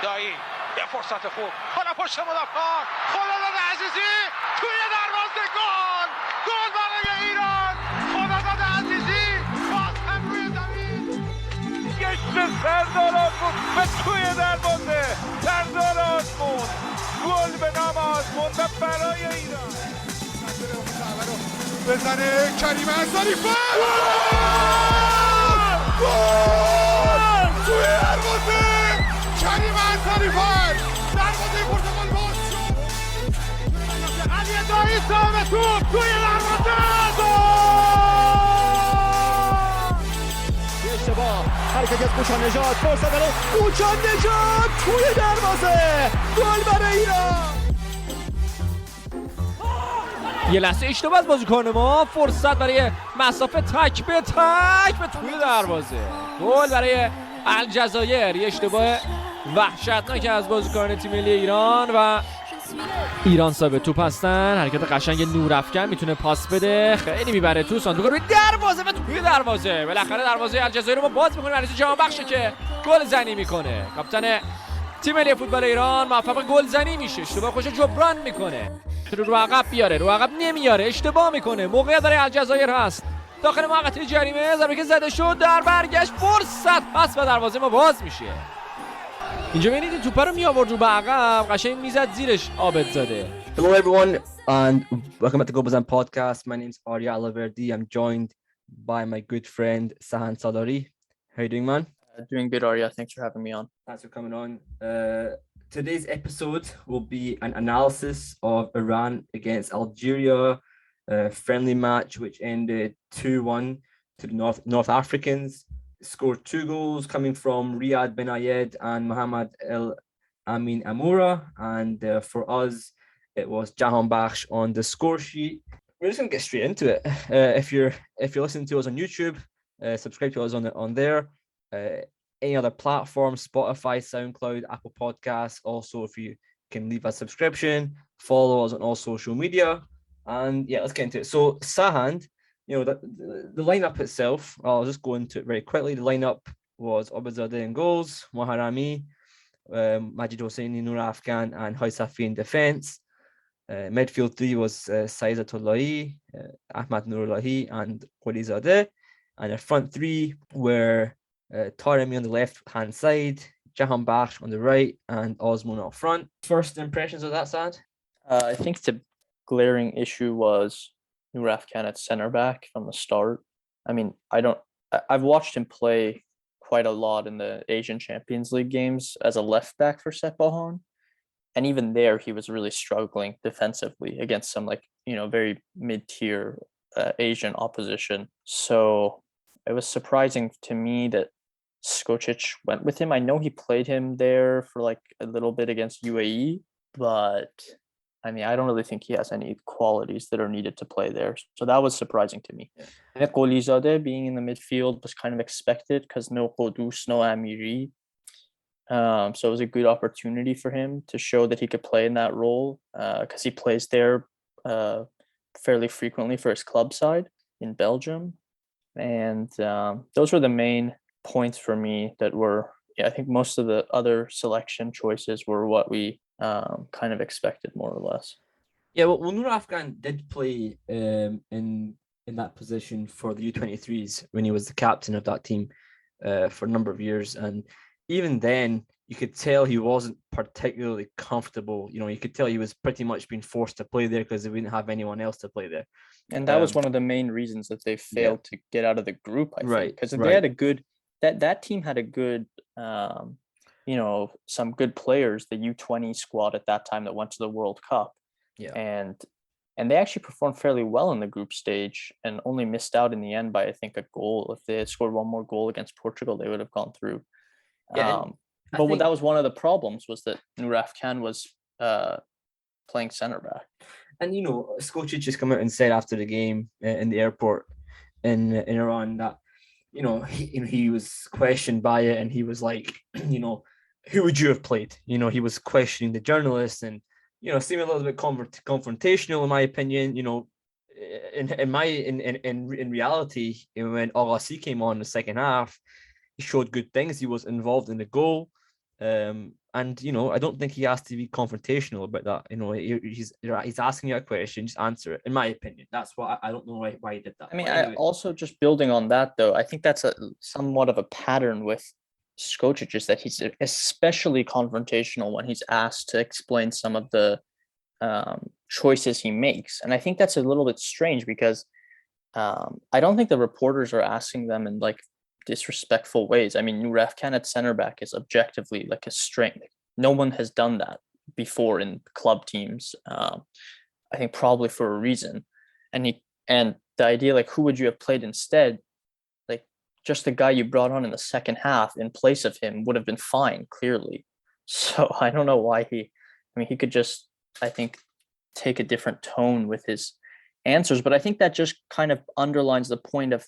دایی یه فرصت خوب حالا پشت مدافع خداداد عزیزی توی دروازه گل برای ایران خداداد عزیزی باز هم روی زمین گشت سردار آزمون به توی دروازه سردار آزمون گل به نام آزمون برای ایران بزنه کریم انصاری گل توی دروازه کریم انصاری دروازه پرتغال باز شد علی دایی سام توپ توی دروازه اشتباه حرکتی از کوچان نژاد فرصت برای کوچان نژاد توی دروازه گل برای ایران. یه لحظه اشتباه از بازیکن ما فرصت برای مسافه تک به توی دروازه گل برای الجزایر. یه اشتباه وحشتناک از بازیکن تیم ملی ایران و ایران صاحب توپ هستن. حرکت قشنگ نورافکن میتونه پاس بده خیلی میبره تو صندوق روی دروازه و توی دروازه بالاخره دروازه الجزایر رو ما باز میکنیم. علیرضا جهانبخش که گل زنی میکنه کاپیتان تیم ملی فوتبال ایران موفق گل زنی میشه. اشتباه خوش جبران میکنه رو عقب بیاره رو عقب نمیاره اشتباه میکنه. موقعیت برای الجزایر هست داخل محوطه جریمه ضربه که زده شد در برگشت فرصت پس و دروازه ما باز میشه. اینجا ببینید توپ رو می آورد رو به عقب قشنگ میزد زیرش عابدزاده. Hello everyone and welcome to the Bezan podcast. My name is Arya Allahverdi. I'm joined by my good friend Sahand Salari. How you doing, man? Doing good, Arya. Thanks for having me on. Thanks for coming on. Today's episode will be an analysis of Iran against Algeria, friendly match which ended 2-1 to the North Africans. Scored 2 goals coming from Riad, Benayed and Mohamed Amine Amoura, and for us it was Javanbakhsh on the score sheet. We're just gonna get straight into it. If you're listening to us on YouTube, subscribe to us on there. Any other platform, Spotify, SoundCloud, Apple Podcasts. Also, if you can leave a subscription, follow us on all social media, and yeah, let's get into it. So Sahand, you know, the lineup itself, I'll just go into it very quickly. The lineup was Abedzadeh in goals, Moharami, Majid Hosseini, Nourafkan, and Haisafi in defence. Midfield 3 was Saizatullahi, Ahmad Nourollahi, and Alizadeh. And our front 3 were Taremi on the left-hand side, Jahanbakhsh on the right, and Azmoun up front. First impressions of that, Sad? I think the glaring issue was Nourafkan at center back from the start. I mean, I've watched him play quite a lot in the Asian Champions League games as a left back for Sepahan. And even there, he was really struggling defensively against some very mid-tier Asian opposition. So it was surprising to me that Skocic went with him. I know he played him there for a little bit against UAE, but I mean, I don't really think he has any qualities that are needed to play there. So that was surprising to me. Yeah. Alizadeh being in the midfield was kind of expected because no Qudus, no Amiri. So it was a good opportunity for him to show that he could play in that role because he plays there fairly frequently for his club side in Belgium. And those were the main points for me that were, I think most of the other selection choices were what we kind of expected more or less. Yeah, well Nourafkan did play in that position for the U23s when he was the captain of that team for a number of years, and even then you could tell he wasn't particularly comfortable. You know, you could tell he was pretty much being forced to play there because they wouldn't have anyone else to play there. And that was one of the main reasons that they failed to get out of the group, I think, because they had a good that team had a good some good players, the U20 squad at that time that went to the World Cup. Yeah. And they actually performed fairly well in the group stage and only missed out in the end by, I think, a goal. If they had scored one more goal against Portugal, they would have gone through. Yeah, but that was one of the problems, was that Nourafkan was playing center back. And Skocic just come out and said after the game in the airport in Iran that he was questioned by it, and he was like, who would you have played? He was questioning the journalists and seeming a little bit confrontational, in my opinion. In reality, when Al came on in the second half, he showed good things. He was involved in the goal. And I don't think he has to be confrontational about that. He's asking you a question, just answer it. In my opinion, that's what I don't know why he did that. I mean, But anyway. I also, just building on that though, I think that's a somewhat of a pattern with Skocic, is that he's especially confrontational when he's asked to explain some of the choices he makes. And I think that's a little bit strange because I don't think the reporters are asking them in like disrespectful ways. I mean, Nourollahi at center back is objectively like a strength. No one has done that before in club teams. I think probably for a reason. And the idea, like, who would you have played instead? Like, just the guy you brought on in the second half in place of him would have been fine, clearly. So I don't know why he could just, I think, take a different tone with his answers. But I think that just kind of underlines the point of,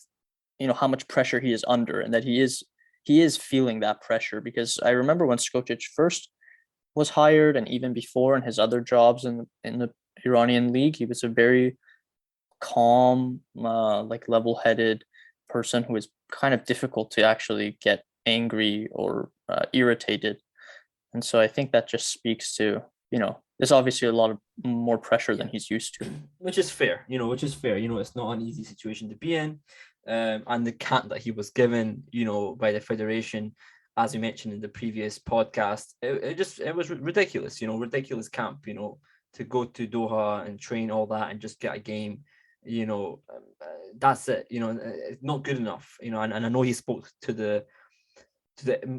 how much pressure he is under, and that he is feeling that pressure. Because I remember when Skocic first was hired, and even before in his other jobs in the Iranian league, he was a very calm, like level-headed person who is kind of difficult to actually get angry or irritated. And so I think that just speaks to, there's obviously a lot of more pressure than he's used to. Which is fair. It's not an easy situation to be in. And the camp that he was given, by the federation, as we mentioned in the previous podcast, it was ridiculous, ridiculous camp, to go to Doha and train all that and just get a game, that's it, it's not good enough, and I know he spoke to the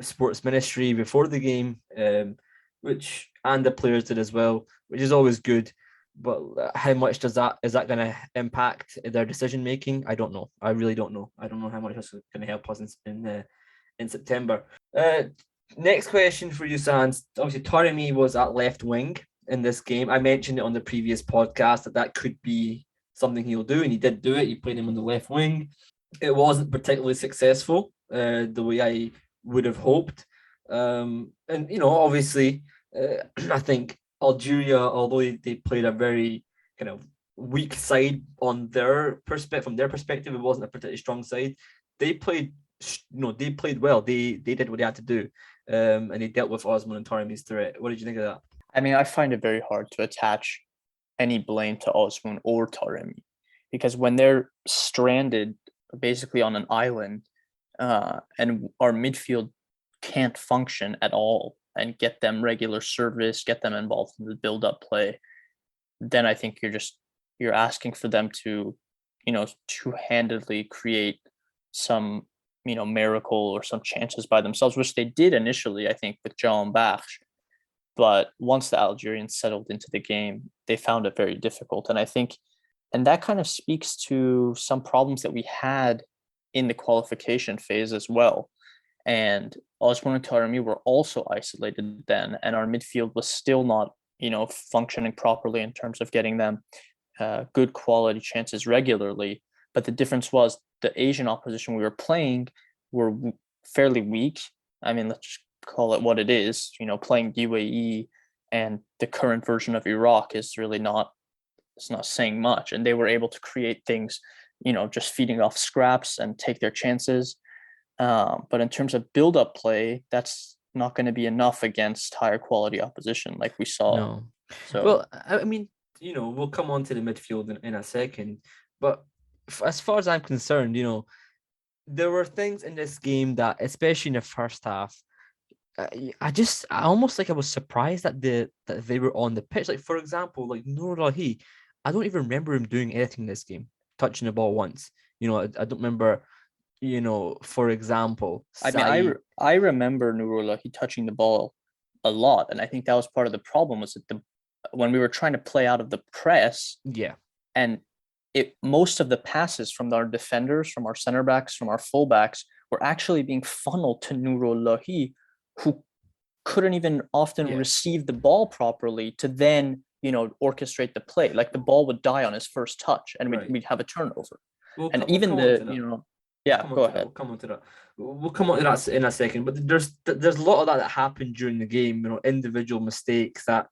sports ministry before the game, and the players did as well, which is always good. But how much is that going to impact their decision making? I don't know. I really don't know. I don't know how much that's going to help us in September. Next question for you, Sans. Obviously, Taremi was at left wing in this game. I mentioned it on the previous podcast that could be something he'll do, and he did do it. He played him on the left wing. It wasn't particularly successful, the way I would have hoped. And obviously, I think Algeria, although they played a very kind of weak side from their perspective, it wasn't a particularly strong side. They played, they played well. They did what they had to do, and they dealt with Azmoun and Taremi's threat. What did you think of that? I mean, I find it very hard to attach any blame to Azmoun or Taremi, because when they're stranded basically on an island, and our midfield can't function at all and get them regular service, get them involved in the build-up play, then I think you're asking for them to, two-handedly create some, miracle or some chances by themselves, which they did initially, I think, with Javanbakhsh. But once the Algerians settled into the game, they found it very difficult. And I think, and that kind of speaks to some problems that we had in the qualification phase as well. And Azmoun and Taremi were also isolated then, and our midfield was still not, functioning properly in terms of getting them good quality chances regularly. But the difference was the Asian opposition we were playing were fairly weak. I mean, let's just call it what it is. Playing UAE and the current version of Iraq is really it's not saying much. And they were able to create things, just feeding off scraps and take their chances. But in terms of build-up play, that's not going to be enough against higher quality opposition like we saw. No. So, well, I mean, we'll come on to the midfield in a second. But as far as I'm concerned, there were things in this game that, especially in the first half, I almost like I was surprised that they were on the pitch. Like, for example, like Nourollahi, I don't even remember him doing anything in this game, touching the ball once. I don't remember. For example, I remember Nourollahi touching the ball a lot, and I think that was part of the problem, was that when we were trying to play out of the press, and most of the passes from our defenders, from our center backs, from our fullbacks were actually being funneled to Nourollahi, who couldn't even often receive the ball properly to then orchestrate the play. Like, the ball would die on his first touch, and we'd have a turnover. Go ahead. We'll come on to that. We'll come on to that in a second. But there's a lot of that happened during the game. Individual mistakes that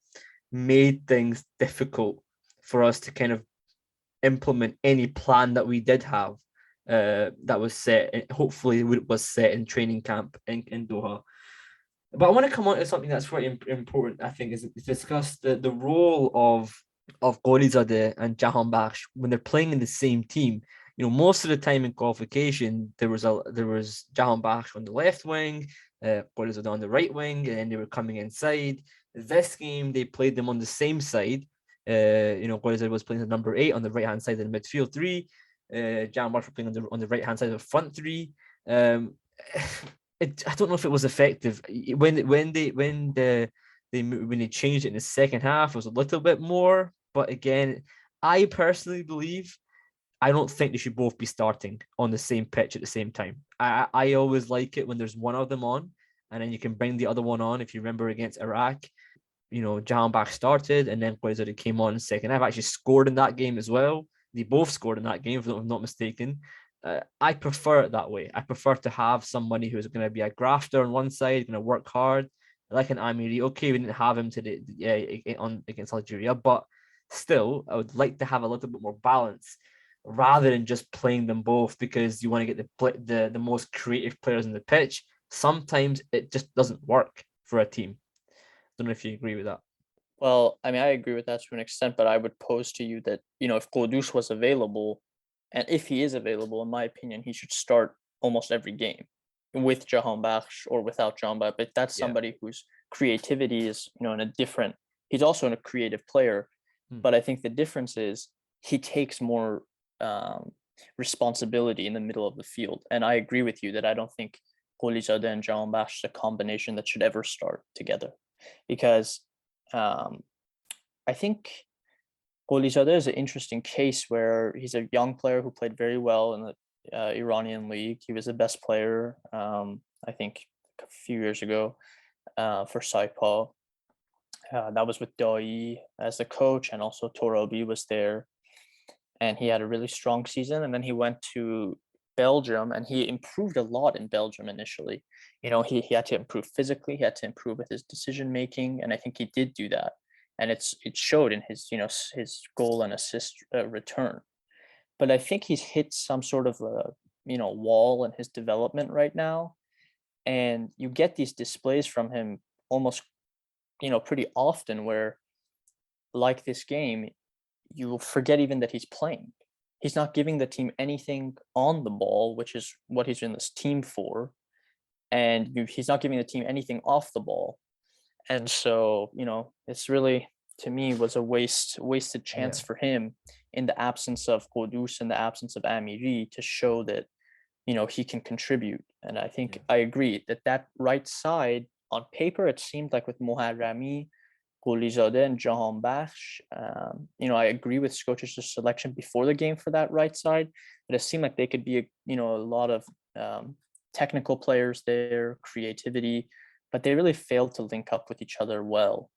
made things difficult for us to kind of implement any plan that we did have. That was set. Hopefully, it was set in training camp in Doha. But I want to come on to something that's very important, I think, is to discuss the role of Goalizadeh and Jahanbakhsh when they're playing in the same team. Most of the time in qualification, there was Jahanbakhsh on the left wing, Goalizadeh on the right wing, and then they were coming inside. This game, they played them on the same side. Goalizadeh was playing the number 8 on the right hand side of the midfield three. Jahanbakhsh were playing on the right hand side of the front three. I don't know if it was effective when they changed it in the second half. It was a little bit more, but again, I personally believe I don't think they should both be starting on the same pitch at the same time. I always like it when there's one of them on, and then you can bring the other one on. If you remember against Iraq, Jahanbakhsh started, and then Goalizadeh came on in the second half. Actually scored in that game as well. They both scored in that game, if I'm not mistaken. I prefer it that way. I prefer to have somebody who's going to be a grafter on one side, going to work hard, like an Amine. Okay, we didn't have him today against Algeria, but still, I would like to have a little bit more balance rather than just playing them both because you want to get the most creative players in the pitch. Sometimes it just doesn't work for a team. Don't know if you agree with that. Well, I mean, I agree with that to an extent, but I would pose to you that, if Kudus was available, and if he is available, in my opinion, he should start almost every game with Jahanbakhsh or without Jahanbakhsh. But that's somebody whose creativity is, in a different, he's also a creative player. But I think the difference is he takes more responsibility in the middle of the field. And I agree with you that I don't think Goalizadeh and Jahanbakhsh is a combination that should ever start together. Because I think Goalizadeh is an interesting case where he's a young player who played very well in the Iranian league. He was the best player, I think, a few years ago for Saipa. That was with Dai as the coach, and also Torabi was there. And he had a really strong season. And then he went to Belgium, and he improved a lot in Belgium initially. He had to improve physically, he had to improve with his decision making, and I think he did do that. And it showed in his his goal and assist return. But I think he's hit some sort of a wall in his development right now, and you get these displays from him almost pretty often where, like this game, you will forget even that he's playing. He's not giving the team anything on the ball, which is what he's in this team for, and he's not giving the team anything off the ball. And so, it's really, to me, was a wasted chance for him in the absence of Kudus, in the absence of Amiri, to show that, he can contribute. And I think I agree that right side, on paper, it seemed like with Moharrami, Goalizadeh, and Jahanbakhsh, I agree with Skocić's selection before the game for that right side, but it seemed like they could be a lot of technical players there, creativity, but they really failed to link up with each other well.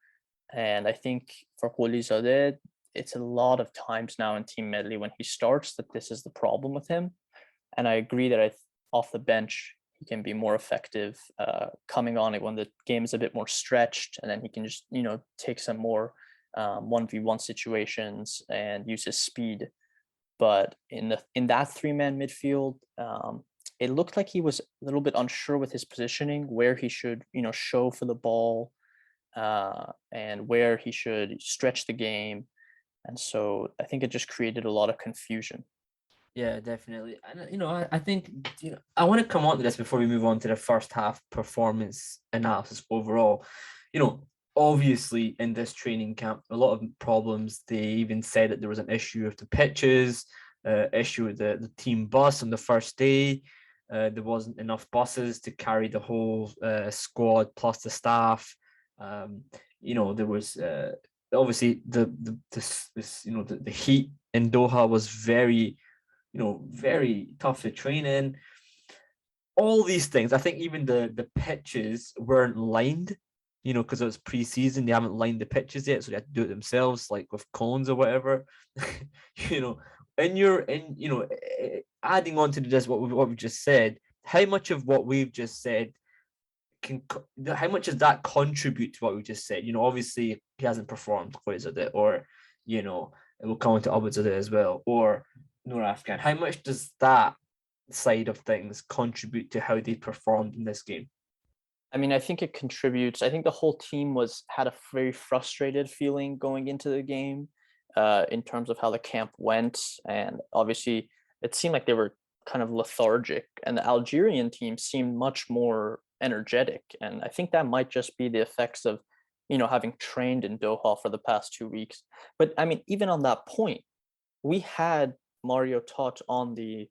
And I think for Goalizadeh, it's a lot of times now in Team Melli when he starts that this is the problem with him. And I agree that off the bench, he can be more effective coming on it when the game is a bit more stretched, and then he can just, take some more 1v1 situations and use his speed. But in that 3-man midfield, it looked like he was a little bit unsure with his positioning, where he should, show for the ball, and where he should stretch the game. And so I think it just created a lot of confusion. Yeah, definitely. And I think I want to come on to this before we move on to the first half performance analysis overall. Obviously in this training camp, a lot of problems. They even said that there was an issue with the pitches, issue with the team bus on the first day. There wasn't enough buses to carry the whole squad plus the staff. There was obviously the heat in Doha was very tough to train in. All these things, I think even the pitches weren't lined, because it was pre-season. They haven't lined the pitches yet, so they had to do it themselves, like with cones or whatever. Adding on to this, what we've just said, how much of what we've just said how much does that contribute to what we just said? Obviously he hasn't performed quite as it, or it will come into Abedzadeh as well, or Noor Afghan. How much does that side of things contribute to how they performed in this game? I mean, I think it contributes. I think the whole team had a very frustrated feeling going into the game, in terms of how the camp went, and obviously it seemed like they were kind of lethargic, and the Algerian team seemed much more energetic, and I think that might just be the effects of, having trained in Doha for the past 2 weeks. But I mean, even on that point, we had Mario Tot on the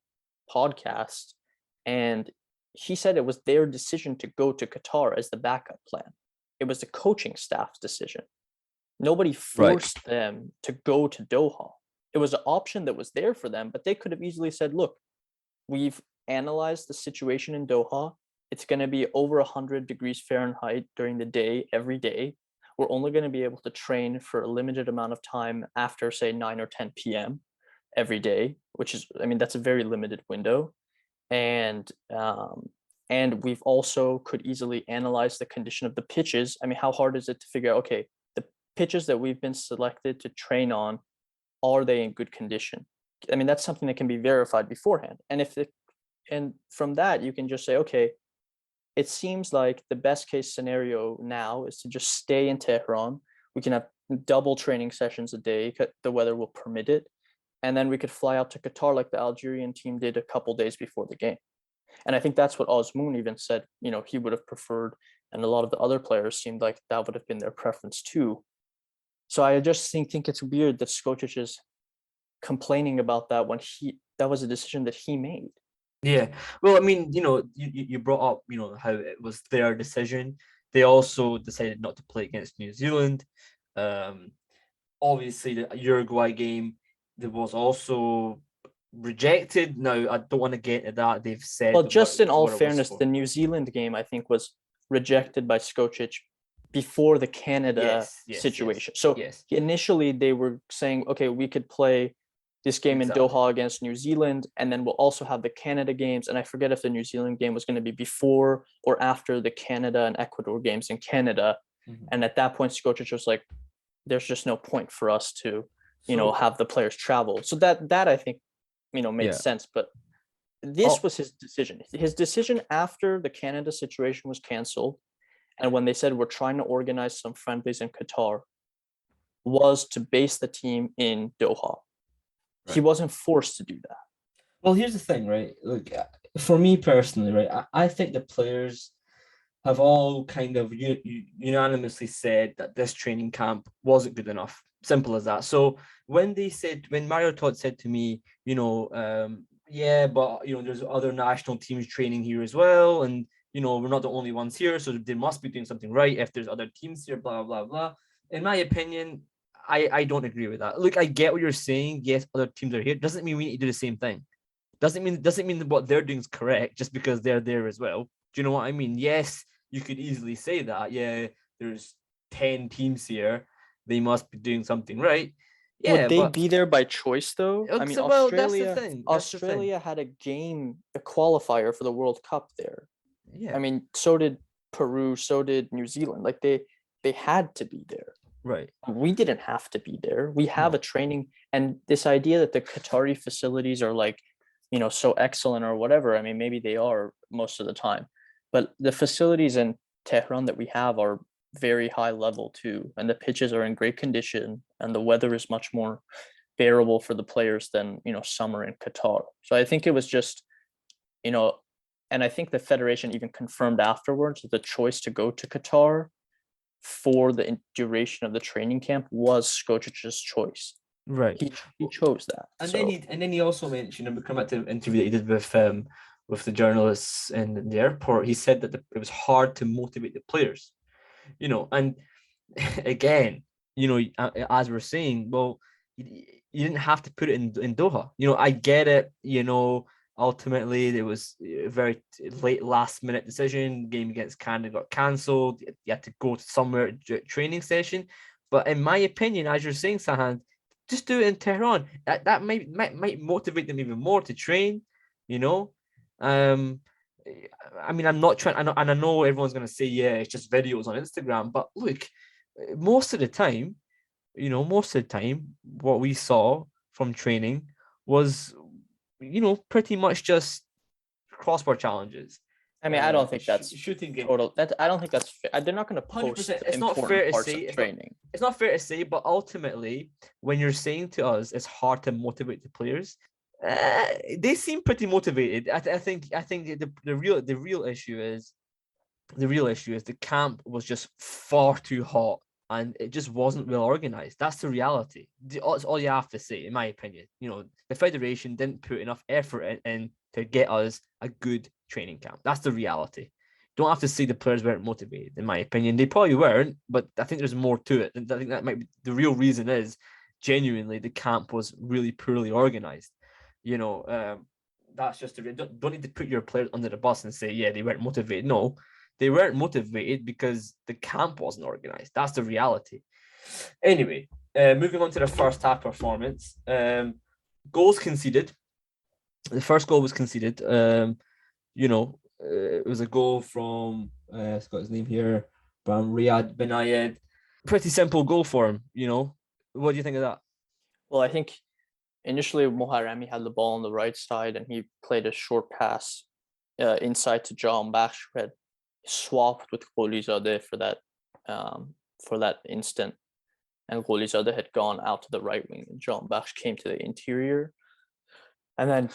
podcast, and he said it was their decision to go to Qatar as the backup plan. It was the coaching staff's decision. Nobody forced them to go to Doha. It was an option that was there for them, but they could have easily said, look, we've analyzed the situation in Doha. It's going to be over 100 degrees Fahrenheit during the day, every day. We're only going to be able to train for a limited amount of time after, say, 9 or 10 p.m. every day, which is, I mean, that's a very limited window. And we've also could easily analyze the condition of the pitches. I mean, how hard is it to figure out, okay, the pitches that we've been selected to train on, are they in good condition? I mean, that's something that can be verified beforehand. And from that, you can just say, okay, it seems like the best case scenario now is to just stay in Tehran. We can have double training sessions a day. The weather will permit it. And then we could fly out to Qatar like the Algerian team did a couple days before the game. And I think that's what Azmoun even said, he would have preferred. And a lot of the other players seemed like that would have been their preference too. So I just think it's weird that Skocic is complaining about that when that was a decision that he made. Yeah. Well, I mean, you brought up, how it was their decision. They also decided not to play against New Zealand. Obviously, the Uruguay game, there was also rejected. Now, I don't want to get into that. They've said... Well, just in all fairness, the New Zealand game, I think, was rejected by Skocic before the Canada situation. So initially, they were saying, okay, we could play this game in Doha against New Zealand, and then we'll also have the Canada games. And I forget if the New Zealand game was going to be before or after the Canada and Ecuador games in Canada. Mm-hmm. And at that point, Skocic was like, there's just no point for us to, have the players travel. So that I think, made sense. But this was his decision. His decision after the Canada situation was canceled, and when they said we're trying to organize some friendlies in Qatar, was to base the team in Doha. Right. He wasn't forced to do that. Well, here's the thing, right? Look, for me personally, right, I think the players have all kind of unanimously said that this training camp wasn't good enough. Simple as that. So when Mario Todd said to me, yeah, but there's other national teams training here as well, and we're not the only ones here, so they must be doing something right if there's other teams here, blah blah blah. In my opinion, I don't agree with that. Look, I get what you're saying. Yes, other teams are here. Doesn't mean we need to do the same thing. Doesn't mean that what they're doing is correct just because they're there as well. Do you know what I mean? Yes, you could easily say that. Yeah, there's 10 teams here. They must be doing something right. Yeah, would they be there by choice though? I mean, Australia. That's the thing. Australia had a qualifier for the World Cup there. Yeah. I mean, so did Peru. So did New Zealand. Like they had to be there. Right. We didn't have to be there. We have a training, and this idea that the Qatari facilities are like, so excellent or whatever. I mean, maybe they are most of the time, but the facilities in Tehran that we have are very high level too, and the pitches are in great condition, and the weather is much more bearable for the players than summer in Qatar. So I think it was just, and I think the federation even confirmed afterwards that the choice to go to Qatar for the duration of the training camp was Skocic's choice. Right. He chose that. And then he also mentioned, we come back to the interview that he did with the journalists in the airport. He said that it was hard to motivate the players, and again, as we're saying, well, you didn't have to put it in Doha. I get it. Ultimately, there was a very late last-minute decision. Game against Canada got cancelled. You had to go to somewhere training session. But in my opinion, as you're saying, Sahand, just do it in Tehran. That might motivate them even more to train. I mean, I'm not trying, and I know everyone's going to say, yeah, it's just videos on Instagram. But look, most of the time, what we saw from training was, pretty much just crossword challenges I mean, I don't think that's shooting game. total. I don't think that's fair. They're not going to post 100%. It's not important fair to parts say. of training. It's not fair to say, but ultimately, when you're saying to us it's hard to motivate the players, they seem pretty motivated. I think the real issue is the camp was just far too hot and it just wasn't well organized. That's the reality. That's all you have to say, in my opinion. You know, the federation didn't put enough effort in to get us a good training camp. That's the reality. Don't have to say the players weren't motivated, in my opinion. They probably weren't, but I think there's more to it. I think that might be the real reason is genuinely the camp was really poorly organized. You know, that's just don't need to put your players under the bus and say, yeah, they weren't motivated. No, they weren't motivated because the camp wasn't organized. That's the reality. Anyway, moving on to the first half performance. Goals conceded. The first goal was conceded. You know, it was a goal from I've got his name here, from Riad Benayed. Pretty simple goal for him. You know, what do you think of that? Well, I think initially Mohamed had the ball on the right side and he played a short pass inside to Javanbakhsh, who had swapped with Alireza for that instant, and Alireza had gone out to the right wing and Javanbakhsh came to the interior. And then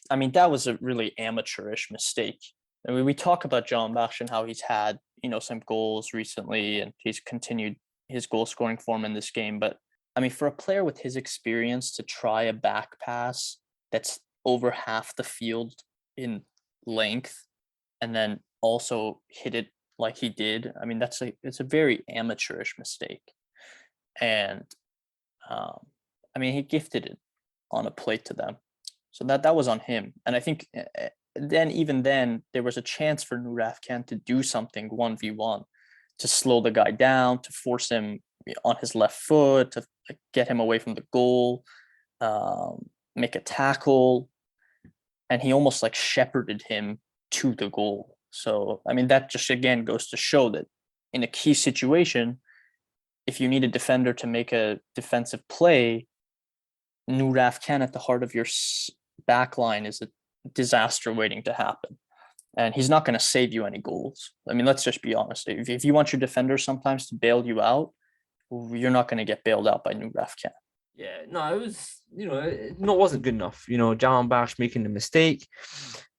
I mean that was a really amateurish mistake. I mean, we talk about Javanbakhsh and how he's had, you know, some goals recently and he's continued his goal scoring form in this game, but I mean, for a player with his experience to try a back pass that's over half the field in length and then also hit it like he did, I mean, it's a very amateurish mistake. And I mean, he gifted it on a plate to them. So that was on him. And I think even then, there was a chance for Nourollahi to do something 1v1, to slow the guy down, to force him on his left foot, to get him away from the goal, make a tackle. And he almost like shepherded him to the goal. So, I mean, that just again goes to show that in a key situation, if you need a defender to make a defensive play, Nourollahi at the heart of your back line is a disaster waiting to happen. And he's not going to save you any goals. I mean, let's just be honest. If you want your defender sometimes to bail you out, you're not going to get bailed out by Nourollahi. Yeah, no, it was, you know, it wasn't good enough. You know, Javanbakhsh making the mistake.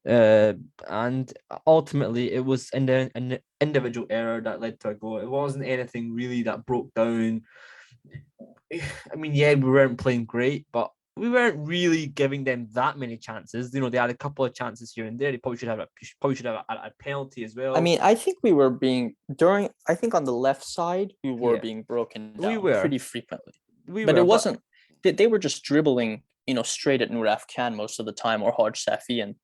And ultimately it was an individual error that led to a goal. It wasn't anything really that broke down. I mean, yeah, we weren't playing great, but we weren't really giving them that many chances. You know, they had a couple of chances here and there. They probably should have a penalty as well. I mean, I think we were I think on the left side, we were being broken down pretty frequently. It wasn't, they were just dribbling, you know, straight at Nourollahi most of the time, or Haj Safi, and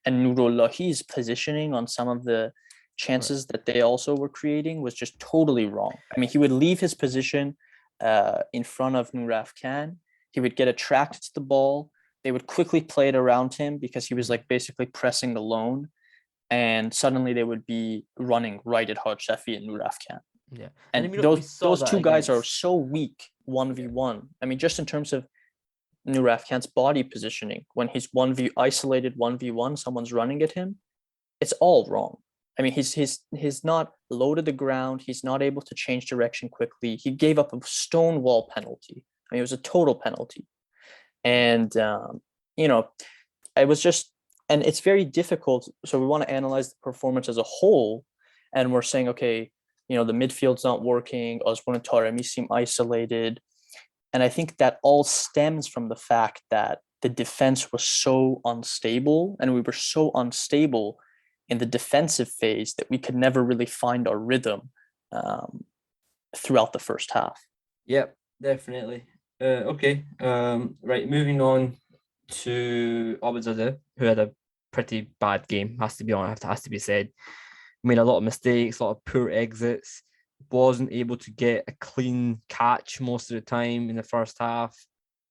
Nourollahi's positioning on some of the chances that they also were creating was just totally wrong. I mean, he would leave his position in front of Nourollahi. He would get attracted to the ball. They would quickly play it around him because he was like basically pressing alone. And suddenly they would be running right at Haj Safi and Nourollahi. Yeah. And those two guys are so weak 1v1. I mean, just in terms of Nourollahi's body positioning, when he's isolated 1v1, someone's running at him, it's all wrong. I mean, he's not low to the ground. He's not able to change direction quickly. He gave up a stonewall penalty. I mean, it was a total penalty. And, you know, it was just, and it's very difficult. So we want to analyze the performance as a whole. And we're saying, okay, you know, the midfield's not working. Azmoun and Taremi seem isolated. And I think that all stems from the fact that the defense was so unstable, and we were so unstable in the defensive phase that we could never really find our rhythm throughout the first half. Yep, definitely. Okay. Right, moving on to Abedzadeh, who had a pretty bad game, has to be honest, has to be said. Made a lot of mistakes, a lot of poor exits, wasn't able to get a clean catch most of the time in the first half.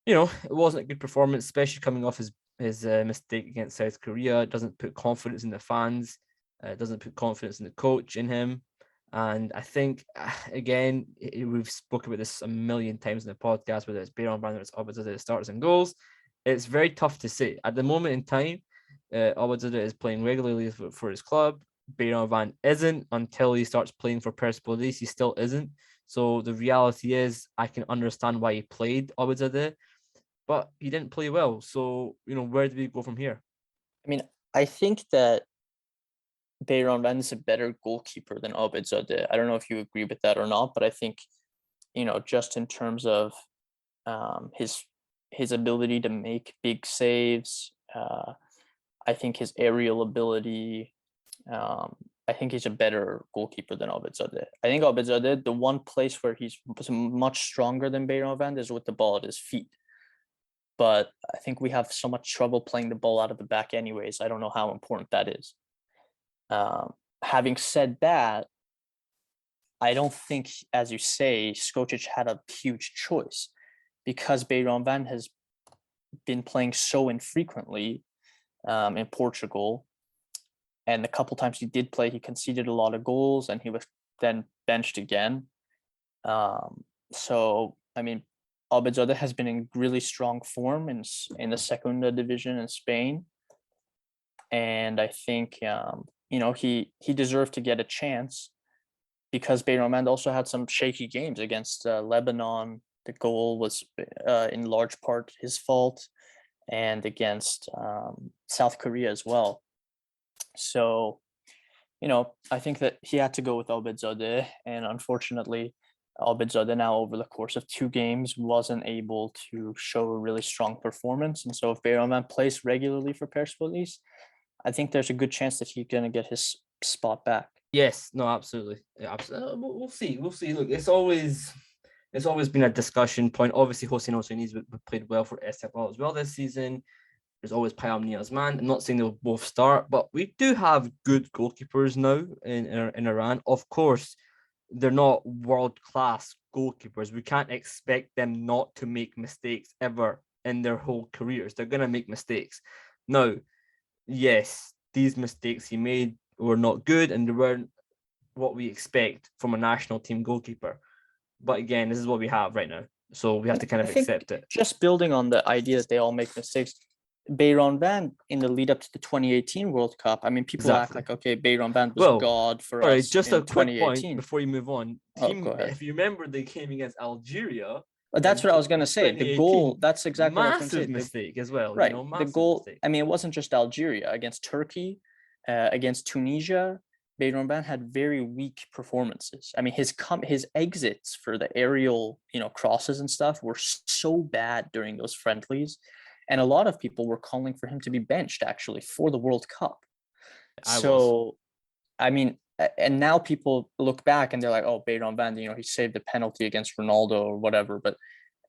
You know, it wasn't a good performance, especially coming off his mistake against South Korea. It doesn't put confidence in the fans. It doesn't put confidence in the coach, in him. And I think, again, we've spoken about this a million times in the podcast, whether it's Bayern, whether it's Abedzadeh, starters and goals. It's very tough to say. At the moment in time, Abedzadeh is playing regularly for his club. Bayram isn't until he starts playing for Persepolis. He still isn't. So the reality is, I can understand why he played Abedzadeh, but he didn't play well. So, where do we go from here? I mean, I think that Bayram is a better goalkeeper than Abedzadeh. I don't know if you agree with that or not, but I think, just in terms of his ability to make big saves, I think his aerial ability, I think he's a better goalkeeper than Abedzadeh. I think Abedzadeh, the one place where he's much stronger than Bayram is with the ball at his feet. But I think we have so much trouble playing the ball out of the back anyways. I don't know how important that is. Having said that, I don't think, as you say, Skocic had a huge choice, because Bayram has been playing so infrequently in Portugal. And the couple times he did play, he conceded a lot of goals, and he was then benched again. So, I mean, Abedzadeh has been in really strong form in the Segunda division in Spain. And I think, he deserved to get a chance, because Bayram also had some shaky games against Lebanon. The goal was in large part his fault, and against South Korea as well. So, I think that he had to go with Abedzadeh, and unfortunately, Abedzadeh now over the course of 2 games wasn't able to show a really strong performance. And so if Bayram plays regularly for Persepolis, I think there's a good chance that he's going to get his spot back. Yes, no, absolutely. Yeah, absolutely. We'll see. Look, it's always been a discussion point. Obviously, Hossein Hosseini's played well for Istiqlal as well this season. There's always Payam Niazman. I'm not saying they'll both start, but we do have good goalkeepers now in Iran. Of course, they're not world-class goalkeepers. We can't expect them not to make mistakes ever in their whole careers. They're going to make mistakes. Now, yes, these mistakes he made were not good, and they weren't what we expect from a national team goalkeeper. But again, this is what we have right now. So we have to kind of accept it. Just building on the idea that they all make mistakes, Bayram in the lead up to the 2018 World Cup, I mean, people act like, okay, Bayram was God for us. Just in a quick 2018. point before you move on. If you remember the game against Algeria, that's what I was going to say. The goal, that's exactly what I was going to say. Massive mistake as well. Right. The goal, mistake. I mean, it wasn't just Algeria. Against Turkey, against Tunisia, Bayram had very weak performances. I mean, his exits for the aerial, crosses and stuff were so bad during those friendlies. And a lot of people were calling for him to be benched, actually, for the World Cup. I mean, and now people look back and they're like, oh, Bayram, he saved a penalty against Ronaldo or whatever, but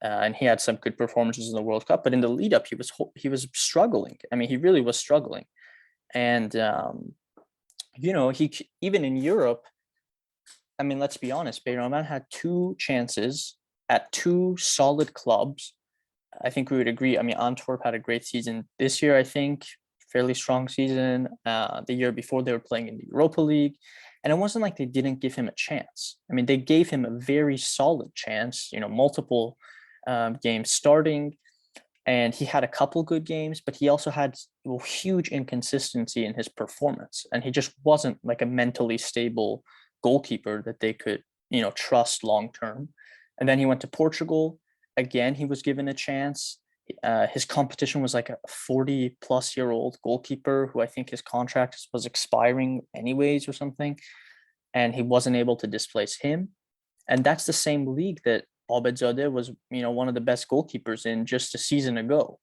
and he had some good performances in the World Cup. But in the lead up, he was struggling. I mean, he really was struggling. And, he even in Europe, I mean, let's be honest, Bayram had 2 chances at 2 solid clubs. I think we would agree. I mean, Antwerp had a great season this year, I think, fairly strong season. The year before, they were playing in the Europa League. And it wasn't like they didn't give him a chance. I mean, they gave him a very solid chance, multiple games starting. And he had a couple good games, but he also had huge inconsistency in his performance. And he just wasn't like a mentally stable goalkeeper that they could, trust long term. And then he went to Portugal. Again, he was given a chance. His competition was like a 40-plus-year-old goalkeeper who I think his contract was expiring anyways or something. And he wasn't able to displace him. And that's the same league that Abedzadeh was, one of the best goalkeepers in just a season ago.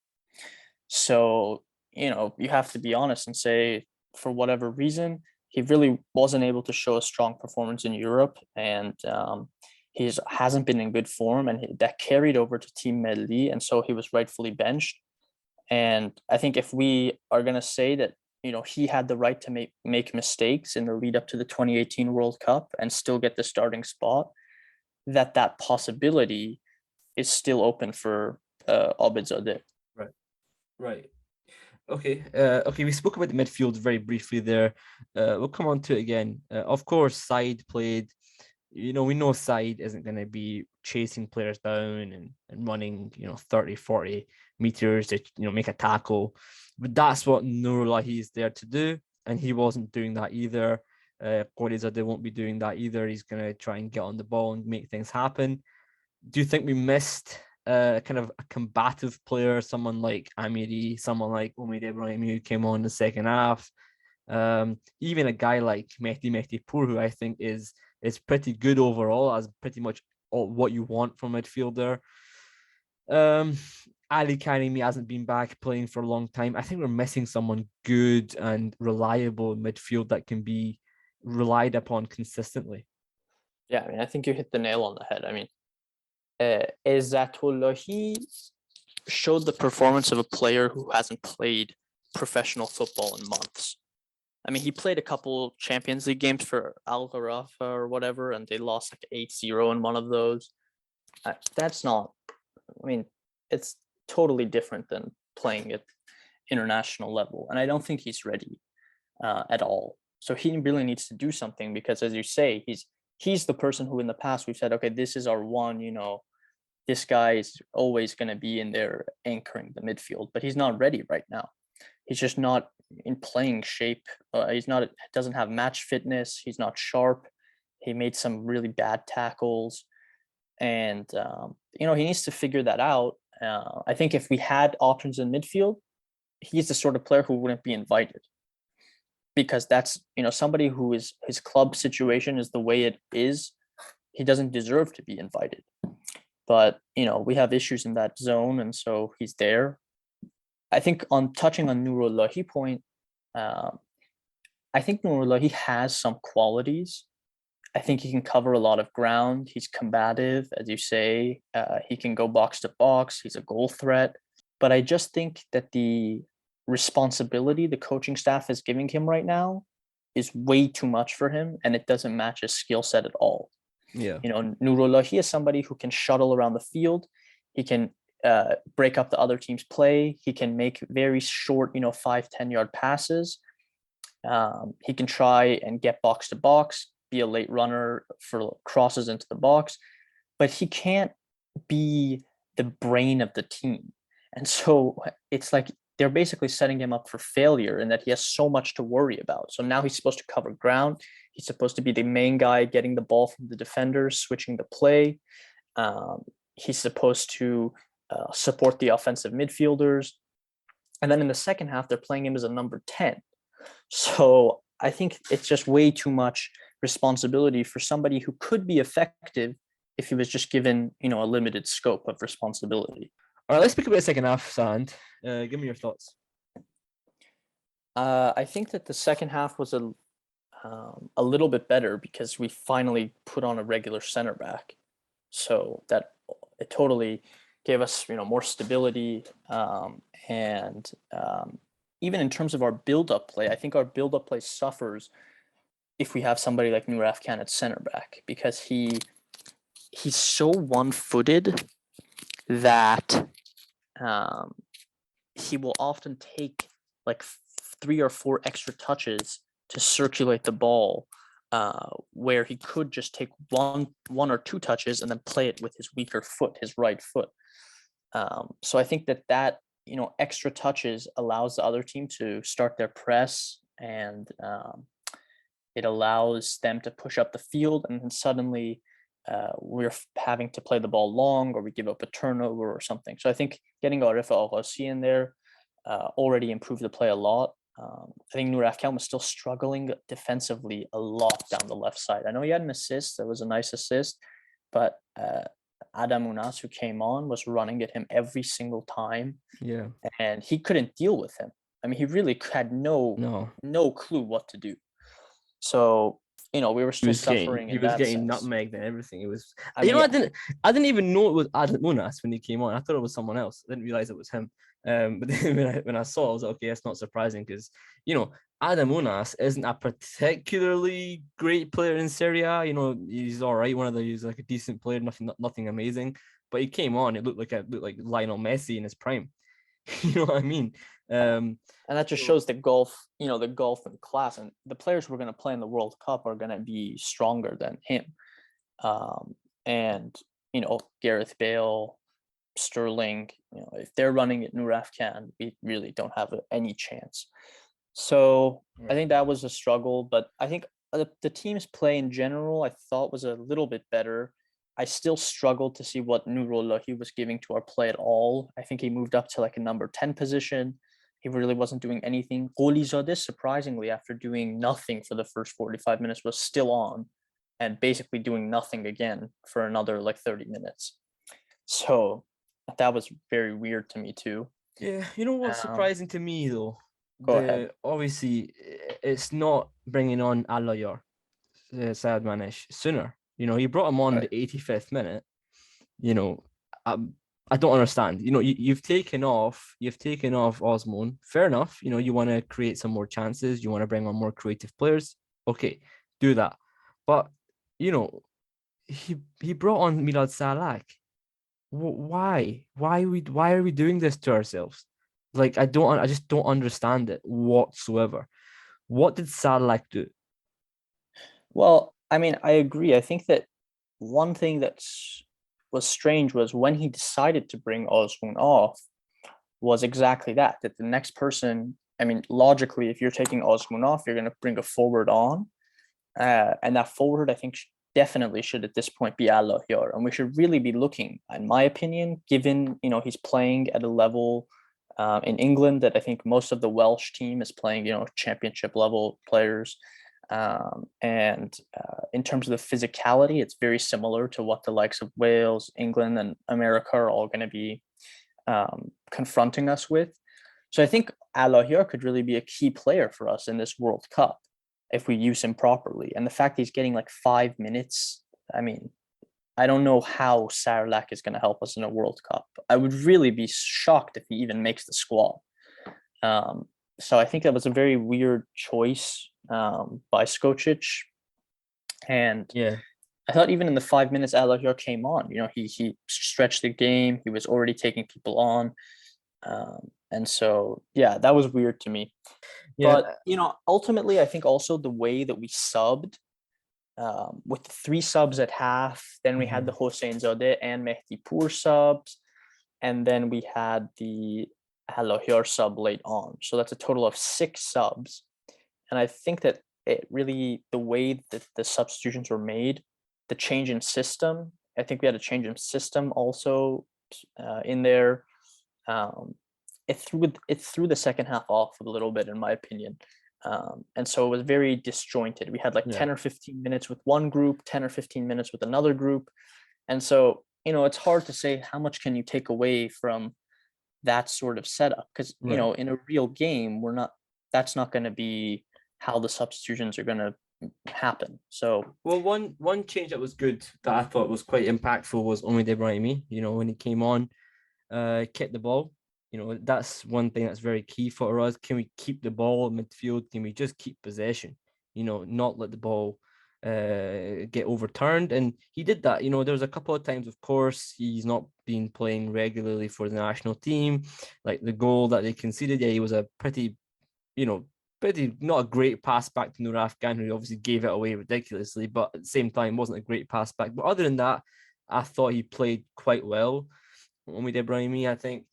So, you have to be honest and say, for whatever reason, he really wasn't able to show a strong performance in Europe. And he hasn't been in good form, and that carried over to Team Melli, and so he was rightfully benched. And I think if we are going to say that, he had the right to make mistakes in the lead up to the 2018 World Cup and still get the starting spot, that possibility is still open for Abedzadeh. Right. Okay. We spoke about the midfield very briefly there. We'll come on to it again. Of course, Said played. we know Said isn't going to be chasing players down and running, 30, 40 meters to, make a tackle. But that's what Nourollahi is there to do. And he wasn't doing that either. Abedzadeh won't be doing that either. He's going to try and get on the ball and make things happen. Do you think we missed kind of a combative player, someone like Amine, someone like Omid Ebrahimi, who came on in the second half? Even a guy like Mahdi Pour, who I think is pretty good overall, as pretty much what you want from a midfielder. Ali Karimi hasn't been back playing for a long time. I think we're missing someone good and reliable in midfield that can be relied upon consistently. Yeah, I mean, I think you hit the nail on the head. I mean, Izzatullahi showed the performance of a player who hasn't played professional football in months. I mean, he played a couple Champions League games for Algeria or whatever, and they lost like 8-0 in one of those. That's not, I mean, it's totally different than playing at international level. And I don't think he's ready at all. So he really needs to do something because, as you say, he's the person who in the past we've said, okay, this is our one, this guy is always going to be in there anchoring the midfield, but he's not ready right now. He's just not in playing shape. Doesn't have match fitness. He's not sharp. He made some really bad tackles, and he needs to figure that out. I think if we had options in midfield, he's the sort of player who wouldn't be invited, because that's somebody who is, his club situation is the way it is. He doesn't deserve to be invited, but we have issues in that zone, and so he's there. I think on touching on Nourollahi point, I think Nourollahi has some qualities. I think he can cover a lot of ground. He's combative, as you say. He can go box to box. He's a goal threat. But I just think that the responsibility the coaching staff is giving him right now is way too much for him, and it doesn't match his skill set at all. Yeah. Nourollahi is somebody who can shuttle around the field. He can break up the other team's play. He can make very short, 5-10 yard passes. He can try and get box to box, be a late runner for crosses into the box, but he can't be the brain of the team. And so it's like they're basically setting him up for failure in that he has so much to worry about. So now he's supposed to cover ground. He's supposed to be the main guy getting the ball from the defenders, switching the play. He's supposed to support the offensive midfielders. And then in the second half, they're playing him as a number 10. So I think it's just way too much responsibility for somebody who could be effective if he was just given, a limited scope of responsibility. All right, let's speak about the second half, Sand. Give me your thoughts. I think that the second half was a little bit better because we finally put on a regular center back. So that it totally gave us, more stability. And even in terms of our build-up play, I think our build-up play suffers if we have somebody like Nourollahi at center back, because he's so one-footed that he will often take like 3 or 4 extra touches to circulate the ball, where he could just take one or 2 touches and then play it with his weaker foot, his right foot. So I think that extra touches allows the other team to start their press, and it allows them to push up the field, and then suddenly we're having to play the ball long, or we give up a turnover or something. So I think getting Arifa Al-Ghassi in there already improved the play a lot. I think Nourollahi was still struggling defensively a lot down the left side. I know he had an assist. That was a nice assist, but Azmoun, who came on, was running at him every single time. Yeah. And he couldn't deal with him. I mean, he really had no clue what to do. So, we were still suffering. He was getting nutmegged and everything. It was, I didn't even know it was Azmoun when he came on. I thought it was someone else. I didn't realize it was him. But then when I saw it, I was like, okay, that's not surprising, because, Azmoun isn't a particularly great player in Serie A. He's all right. He's like a decent player, nothing amazing. But he came on, it looked like Lionel Messi in his prime. You know what I mean? And that just shows the gulf in class. And the players who are going to play in the World Cup are going to be stronger than him. And Gareth Bale, Sterling, if they're running at Nourafkan, we really don't have any chance. So I think that was a struggle, but I think the team's play in general, I thought was a little bit better. I still struggled to see what Nourollahi was giving to our play at all. I think he moved up to like a number 10 position. He really wasn't doing anything. Golizadeh, surprisingly, after doing nothing for the first 45 minutes, was still on and basically doing nothing again for another like 30 minutes. So that was very weird to me too. Yeah, you know what's surprising to me though? Go ahead. Obviously, it's not bringing on Allahverdi Sahand sooner. You brought him on the 85th minute. I don't understand. You've taken off Azmoun. Fair enough. You want to create some more chances. You want to bring on more creative players. Okay, do that. But he brought on Milad Salak. Why? Why are we doing this to ourselves? Like I just don't understand it whatsoever. What did Salak do? Well, I mean, I agree. I think that one thing that was strange was when he decided to bring Azmoun off was exactly that the next person, I mean, logically, if you're taking Azmoun off, you're going to bring a forward on. And that forward, I think, definitely should at this point be Allahverdi. And we should really be looking, in my opinion, given, he's playing at a level in England that I think most of the Welsh team is playing, championship level players. And in terms of the physicality, it's very similar to what the likes of Wales, England, and America are all going to be confronting us with. So I think Allahverdi could really be a key player for us in this World Cup if we use him properly. And the fact he's getting like 5 minutes, I mean, I don't know how Sarlak is going to help us in a World Cup. I would really be shocked if he even makes the squad. So I think that was a very weird choice by Skocic. And yeah, I thought even in the 5 minutes Allahverdi came on, he stretched the game. He was already taking people on. And so, yeah, that was weird to me. yeah. But, ultimately, I think also the way that we subbed with 3 subs at half, then we had the Hossein-Zadeh and Mahdi Pour subs, and then we had the Allahverdi sub late on. So that's a total of 6 subs. And I think that it really, the way that the substitutions were made, the change in system, I think we had a change in system also in there. It threw the second half off a little bit, in my opinion. And so it was very disjointed. We had like 10 or 15 minutes with one group, 10 or 15 minutes with another group. And so, it's hard to say how much can you take away from that sort of setup. Because, in a real game, that's not going to be how the substitutions are going to happen. So, well, one change that was good that I thought was quite impactful was Omid Ebrahimi. When he came on, kept the ball. That's one thing that's very key for us. Can we keep the ball in midfield? Can we just keep possession? Not let the ball get overturned. And he did that. There was a couple of times, of course, he's not been playing regularly for the national team. Like the goal that they conceded, he was a pretty not a great pass back to Nourafkan, who obviously gave it away ridiculously, but at the same time wasn't a great pass back. But other than that, I thought he played quite well. Omid Ebrahimi, I think,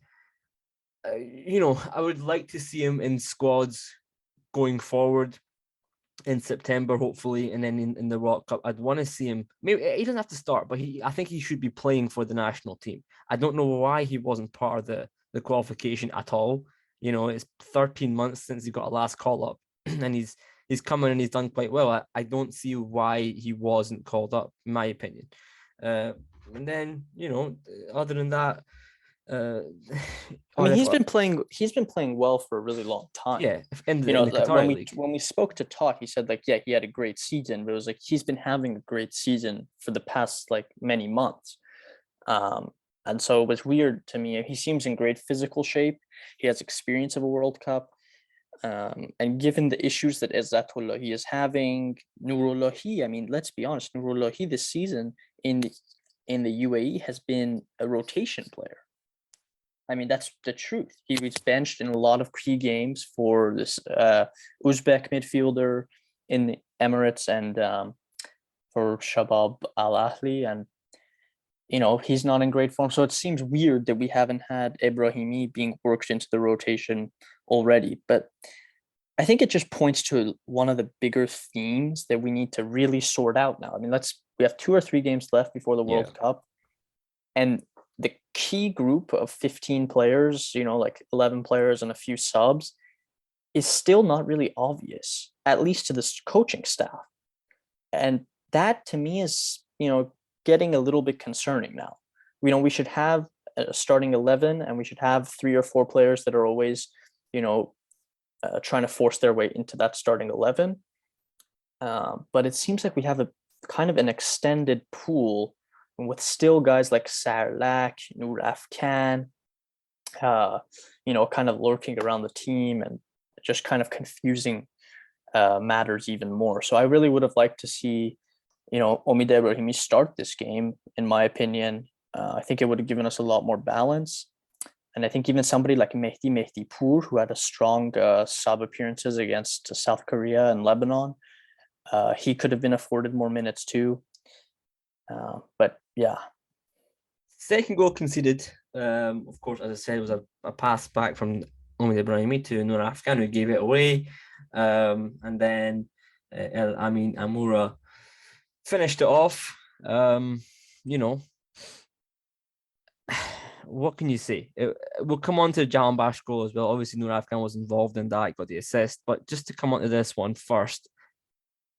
I would like to see him in squads going forward in September, hopefully, and then in the World Cup. I'd want to see him. Maybe he doesn't have to start, but I think he should be playing for the national team. I don't know why he wasn't part of the qualification at all. It's 13 months since he got a last call up, and he's come in and he's done quite well. I don't see why he wasn't called up, in my opinion. And then, other than that, I mean, he's been playing well for a really long time. Yeah, in the Qatar League. When we spoke to Talk, he said he had a great season, but it was like he's been having a great season for the past many months. And so it was weird to me. He seems in great physical shape. He has experience of a World Cup. And given the issues that Izzatullahi is having, Nourollahi, I mean, let's be honest, Nourollahi this season in the UAE has been a rotation player. I mean, that's the truth. He was benched in a lot of key games for this Uzbek midfielder in the Emirates and for Shabab Al Ahli, and he's not in great form. So it seems weird that we haven't had Ebrahimi being worked into the rotation already. But I think it just points to one of the bigger themes that we need to really sort out now. I mean, we have 2 or 3 games left before the World Cup, and the key group of 15 players, like 11 players and a few subs, is still not really obvious, at least to this coaching staff. And that to me is, getting a little bit concerning now. We should have a starting 11, and we should have 3 or 4 players that are always, trying to force their way into that starting 11. But it seems like we have a kind of an extended pool with still guys like Sarlak, Nouraf, kind of lurking around the team and just kind of confusing matters even more. So I really would have liked to see, Omid Ebrahimi start this game, in my opinion. I think it would have given us a lot more balance. And I think even somebody like Mehdi Pour, who had a strong sub appearances against South Korea and Lebanon, he could have been afforded more minutes too. But yeah. Second goal conceded, of course, as I said, was a pass back from Omid Ebrahimi to Nouraf, who gave it away. And then Amine Amoura finished it off. What can you say? We'll come on to Javanbakhsh goal as well. Obviously, Nouraf was involved in that, got the assist. But just to come on to this one first,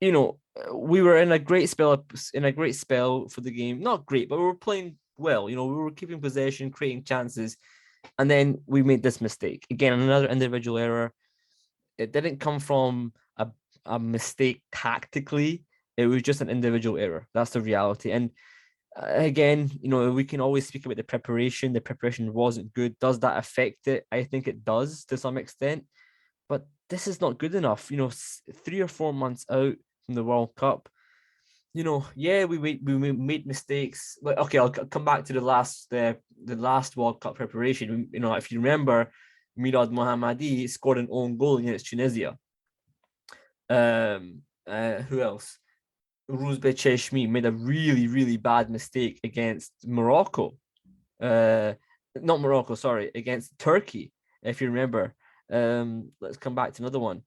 we were in a great spell for the game. Not great, but we were playing well. We were keeping possession, creating chances, and then we made this mistake again. Another individual error. It didn't come from a mistake tactically. It was just an individual error. That's the reality. And again, we can always speak about the preparation. The preparation wasn't good. Does that affect it? I think it does to some extent. But this is not good enough. 3 or 4 months out from the World Cup. We made mistakes. Okay, I'll come back to the last World Cup preparation. If you remember, Mirad Mohammadi scored an own goal against Tunisia. Who else? Rouzbeh Cheshmi made a really, really bad mistake against Morocco. Against Turkey, if you remember. Let's come back to another one.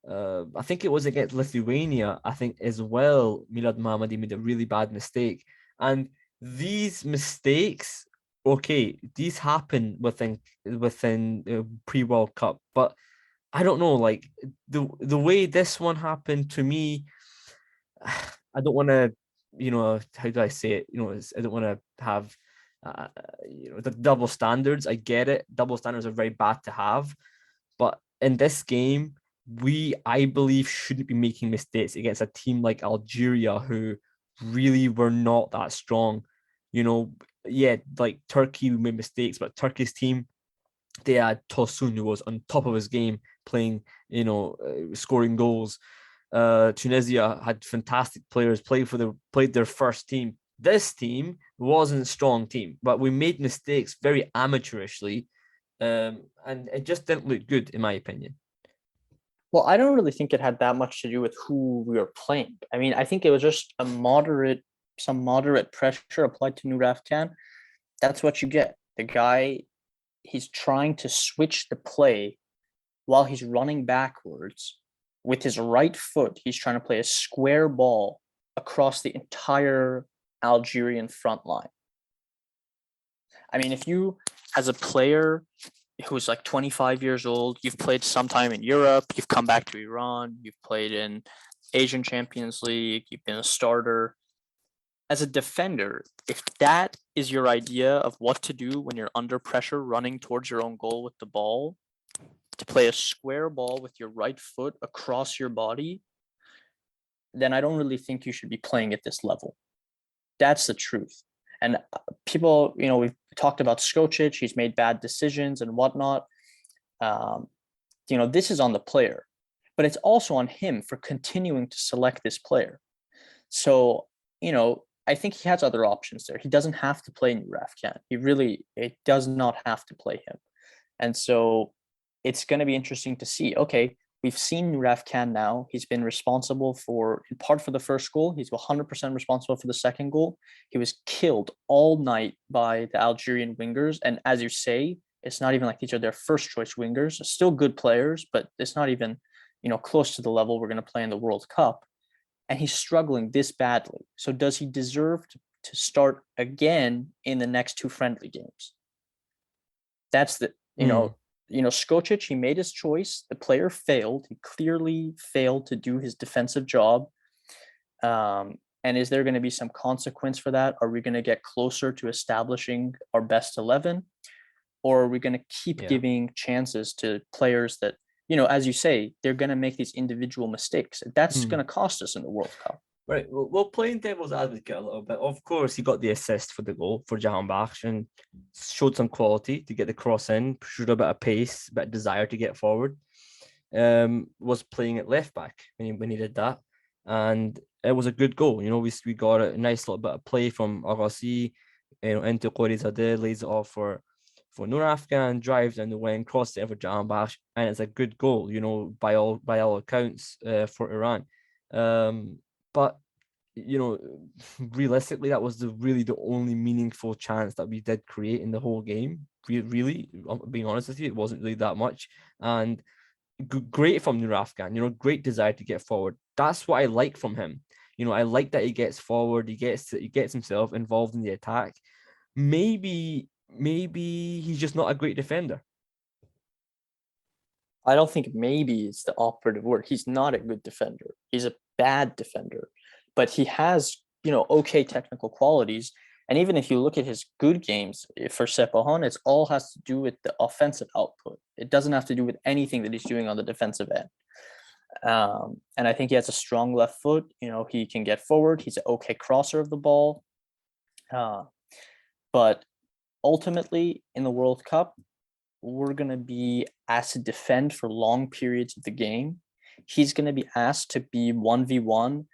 I think it was against Lithuania, as well. Milad Mohammadi made a really bad mistake. And these mistakes, these happen within pre-World Cup. But I don't know, like the way this one happened to me, I don't want to, how do I say it? I don't want to have, the double standards. I get it. Double standards are very bad to have. But in this game, I believe, shouldn't be making mistakes against a team like Algeria, who really were not that strong. Like Turkey made mistakes, but Turkey's team, they had Tosun, who was on top of his game, playing, scoring goals. Tunisia had fantastic players, played their first team. This team wasn't a strong team, but we made mistakes very amateurishly, and it just didn't look good, in my opinion. Well, I don't really think it had that much to do with who we were playing. I mean, I think it was just some moderate pressure applied to Nouraf Khan. That's what you get. The guy, he's trying to switch the play while he's running backwards. With his right foot, he's trying to play a square ball across the entire Algerian front line. I mean, if you, as a player who's like 25 years old, you've played sometime in Europe, you've come back to Iran, you've played in Asian Champions League, you've been a starter. As a defender, if that is your idea of what to do when you're under pressure running towards your own goal with the ball, to play a square ball with your right foot across your body, then I don't really think you should be playing at this level. That's the truth. And people, we've talked about Skocic, he's made bad decisions and whatnot. This is on the player, but it's also on him for continuing to select this player. So, I think he has other options there. He doesn't have to play Nouraf Khan. It does not have to play him. And so it's going to be interesting to see, okay, we've seen Nouraf Khan now. He's been responsible in part for the first goal. He's 100% responsible for the second goal. He was killed all night by the Algerian wingers. And as you say, it's not even like these are their first choice wingers. Still good players, but it's not even, close to the level we're going to play in the World Cup. And he's struggling this badly. So does he deserve to start again in the next 2 friendly games? That's the, Skocic, he made his choice. The player failed. He clearly failed to do his defensive job. And is there going to be some consequence for that? Are we going to get closer to establishing our best 11? Or are we going to keep giving chances to players that, as you say, they're going to make these individual mistakes? That's going to cost us in the World Cup. Right. Well, playing devil's advocate a little bit, of course, he got the assist for the goal for Jahanbakhsh and showed some quality to get the cross in, showed a bit of pace, a bit of desire to get forward. Was playing at left back when he did that. And it was a good goal. We got a nice little bit of play from Arasi, into Abedzadeh, lays it off for Nouraf Khan, drives down the wing, crosses it for Javanbakhsh, and it's a good goal, by all accounts, for Iran. But realistically, that was really the only meaningful chance that we did create in the whole game. Really, being honest with you, it wasn't really that much. And great from Nouraf Khan, great desire to get forward. That's what I like from him. I like that he gets forward, he gets himself involved in the attack. Maybe he's just not a great defender. I don't think maybe is the operative word. He's not a good defender. He's a bad defender, but he has, okay technical qualities. And even if you look at his good games for Sepahan, it all has to do with the offensive output. It doesn't have to do with anything that he's doing on the defensive end. And I think he has a strong left foot. He can get forward. He's an okay crosser of the ball. But ultimately in the World Cup, we're going to be asked to defend for long periods of the game. He's going to be asked to be 1v1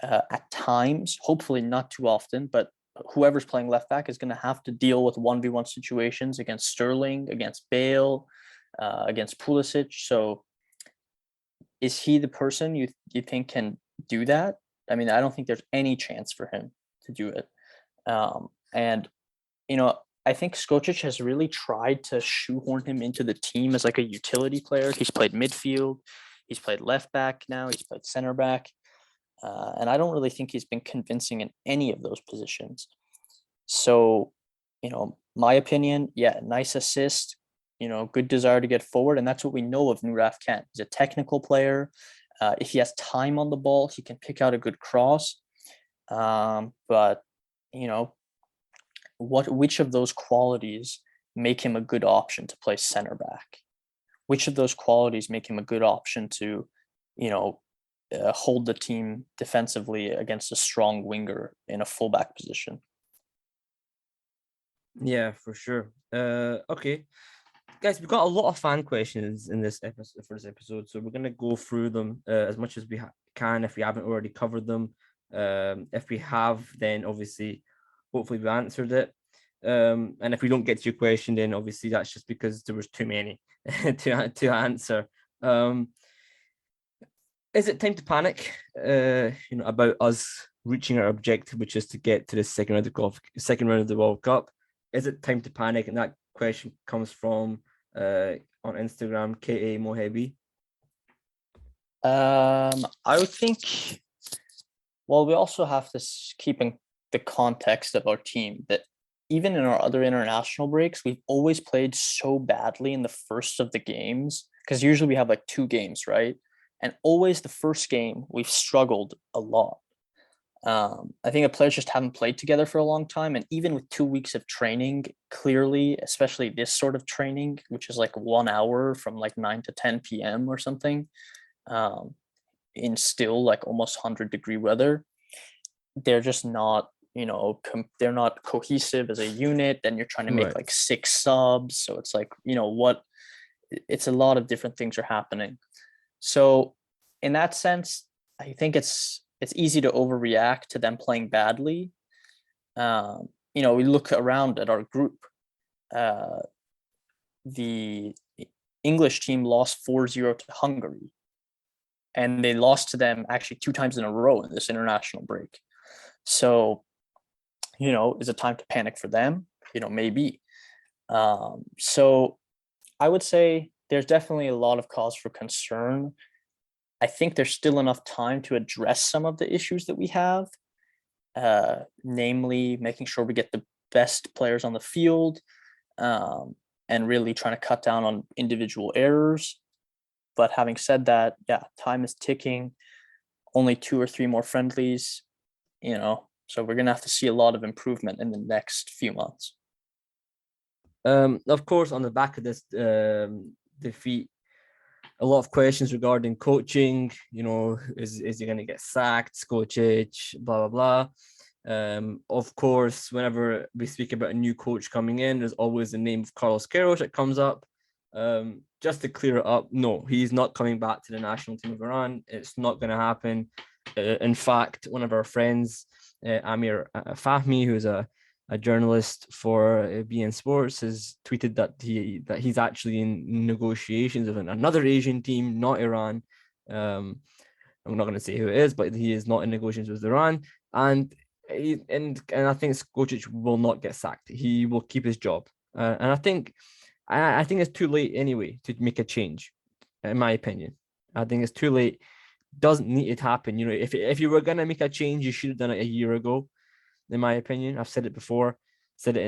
at times, hopefully not too often, but whoever's playing left back is going to have to deal with 1v1 situations against Sterling, against Bale, against Pulisic. So is he the person you think can do that? I mean, I don't think there's any chance for him to do it. I think Skocic has really tried to shoehorn him into the team as like a utility player. He's played midfield, he's played left back now, he's played center back. And I don't really think he's been convincing in any of those positions. So, my opinion, nice assist, good desire to get forward. And that's what we know of Nouraf Khan. He's a technical player. If he has time on the ball, he can pick out a good cross. But, which of those qualities make him a good option to play center back? Which of those qualities make him a good option to, hold the team defensively against a strong winger in a fullback position? Yeah, for sure. Okay, guys, we've got a lot of fan questions in this episode, so we're gonna go through them as much as we can if we haven't already covered them. If we have, then obviously, hopefully we answered it. And if we don't get to your question, then obviously that's just because there was too many to answer. Is it time to panic? About us reaching our objective, which is to get to the second round of the World Cup. Is it time to panic? And that question comes from on Instagram, Ka Mohebi. I would think. Well, we also have to keep in the context of our team that even in our other international breaks, we've always played so badly in the first of the games, because usually we have like 2 games, right? And always the first game, we've struggled a lot. I think the players just haven't played together for a long time. And even with 2 weeks of training, clearly, especially this sort of training, which is like 1 hour from like 9 to 10 p.m. or something, in still like almost 100-degree weather, they're just not, they're not cohesive as a unit. Then you're trying to make like 6 subs. So it's like, it's a lot of different things are happening. So in that sense, I think it's easy to overreact to them playing badly. We look around at our group. The English team lost 4-0 to Hungary. and they lost to them actually 2 times in a row in this international break. So, is it time to panic for them? Maybe. So I would say there's definitely a lot of cause for concern. I think there's still enough time to address some of the issues that we have, namely making sure we get the best players on the field, and really trying to cut down on individual errors. But having said that, time is ticking. Only 2 or 3 more friendlies, so we're going to have to see a lot of improvement in the next few months. Of course, on the back of this defeat, a lot of questions regarding coaching. Is he going to get sacked? Skocic, blah, blah, blah. Of course, whenever we speak about a new coach coming in, there's always the name of Carlos Queiroz that comes up. Just to clear it up, no, he's not coming back to the national team of Iran. It's not going to happen. In fact, one of our friends, Amir Fahmi, who's a journalist for BN Sports, has tweeted that he's actually in negotiations with another Asian team, not Iran. I'm not going to say who it is, but he is not in negotiations with Iran, and I think Skocic will not get sacked. He will keep his job, and I think it's too late anyway to make a change. In my opinion, I think it's too late. Doesn't need to happen. If you were going to make a change, you should have done it a year ago. In my opinion, I've said it before, said it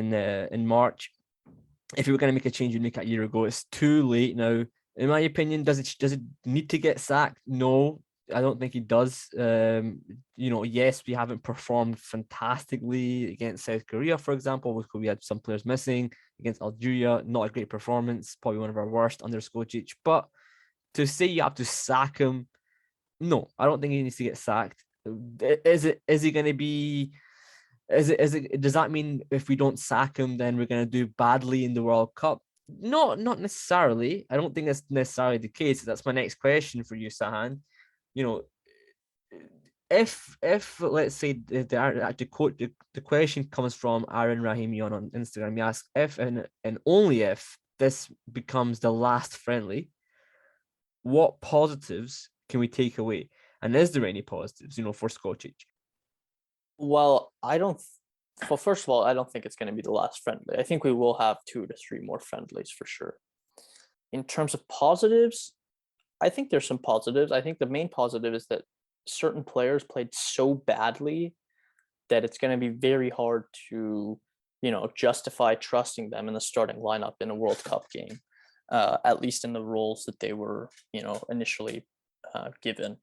in March. If you were going to make a change, you'd make it a year ago. It's too late now. In my opinion, does it need to get sacked? No, I don't think he does. Yes, we haven't performed fantastically against South Korea, for example. We had some players missing. Against Algeria, not a great performance, probably one of our worst under Skocic. But to say you have to sack him, no, I don't think he needs to get sacked. Is he going to be? Does that mean if we don't sack him, then we're going to do badly in the World Cup? No, not necessarily. I don't think that's necessarily the case. That's my next question for you, Sahand. If let's say the question comes from Arya Rahimi on Instagram, he asks if and only if this becomes the last friendly, what positives can we take away? And is there any positives, for Skocic? Well, first of all, I don't think it's going to be the last friendly. I think we will have 2 to 3 more friendlies for sure. In terms of positives, I think there's some positives. I think the main positive is that certain players played so badly that it's going to be very hard to, justify trusting them in the starting lineup in a World Cup game, at least in the roles that they were, initially given.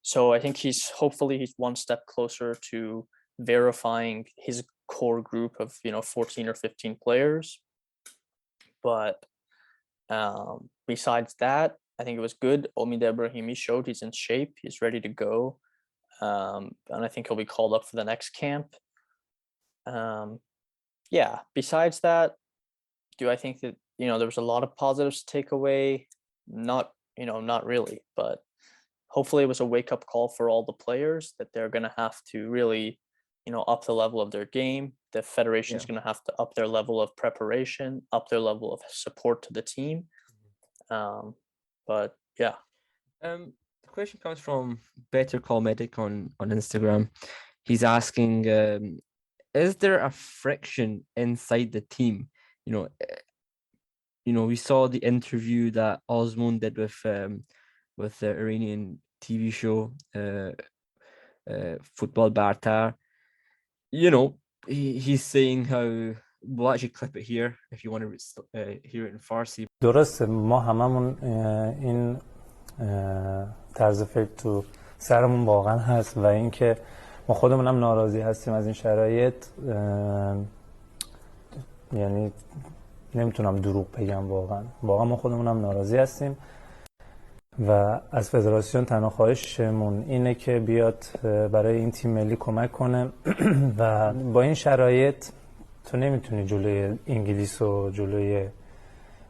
So I think he's 1 step closer to verifying his core group of, 14 or 15 players. But besides that, I think it was good. Omid Ebrahimi showed he's in shape. He's ready to go. And I think he'll be called up for the next camp. Besides that, do I think that, there was a lot of positives to take away? Not really. But hopefully it was a wake-up call for all the players that they're going to have to really, up the level of their game. The federation is going to have to up their level of preparation, up their level of support to the team. But yeah. The question comes from Better Call Medic on Instagram. He's asking, is there a friction inside the team? We saw the interview that Azmoun did with the Iranian TV show, Football Bartar. He's saying how, we'll actually clip it here if you want to hear it in Farsi. درسته ما هممون این طرز فکر تو سرمون واقعا هست و اینکه ما خودمون هم ناراضی هستیم از این شرایط. یعنی نمیتونم دروغ بگم، واقعا ما خودمون هم ناراضی هستیم و از فدراسیون تنها خواهشمون اینه که بیاد برای این تیم ملی کمک کنه و با این شرایط تو نمیتونی جلوی انگلیس و جلوی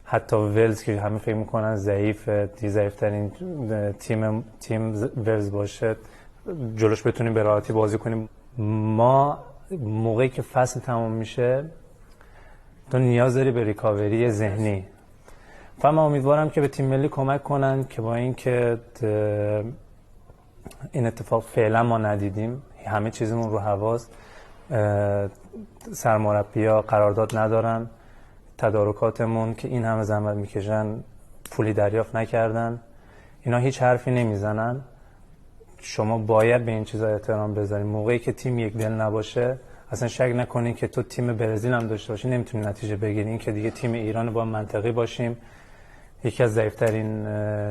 حتی ولز که همه فکر میکنن ضعیفترین تیم ولز باشه جلوش بتونیم به راحتی بازی کنیم. ما موقعی که فصل تمام میشه تو نیاز داری به ریکاوری ذهنی و من امیدوارم که به تیم ملی کمک کنن که با اینکه این اتفاق فعلا ما ندیدیم، همه چیزمون رو هواست، سرمربی‌ها قرارداد ندارن، تدارکاتمون که این همه زحمت میکشن پولی دریافت نکردن، اینا هیچ حرفی نمیزنن. شما باید به این چیزا احترام بذارید. موقعی که تیم یک دل نباشه اصلا شک نکنین که تو تیم برزیل هم داشته باشی نمیتونی نتیجه بگیری. این که دیگه تیم ایران با منطقی باشیم، یکی از ضعیف‌ترین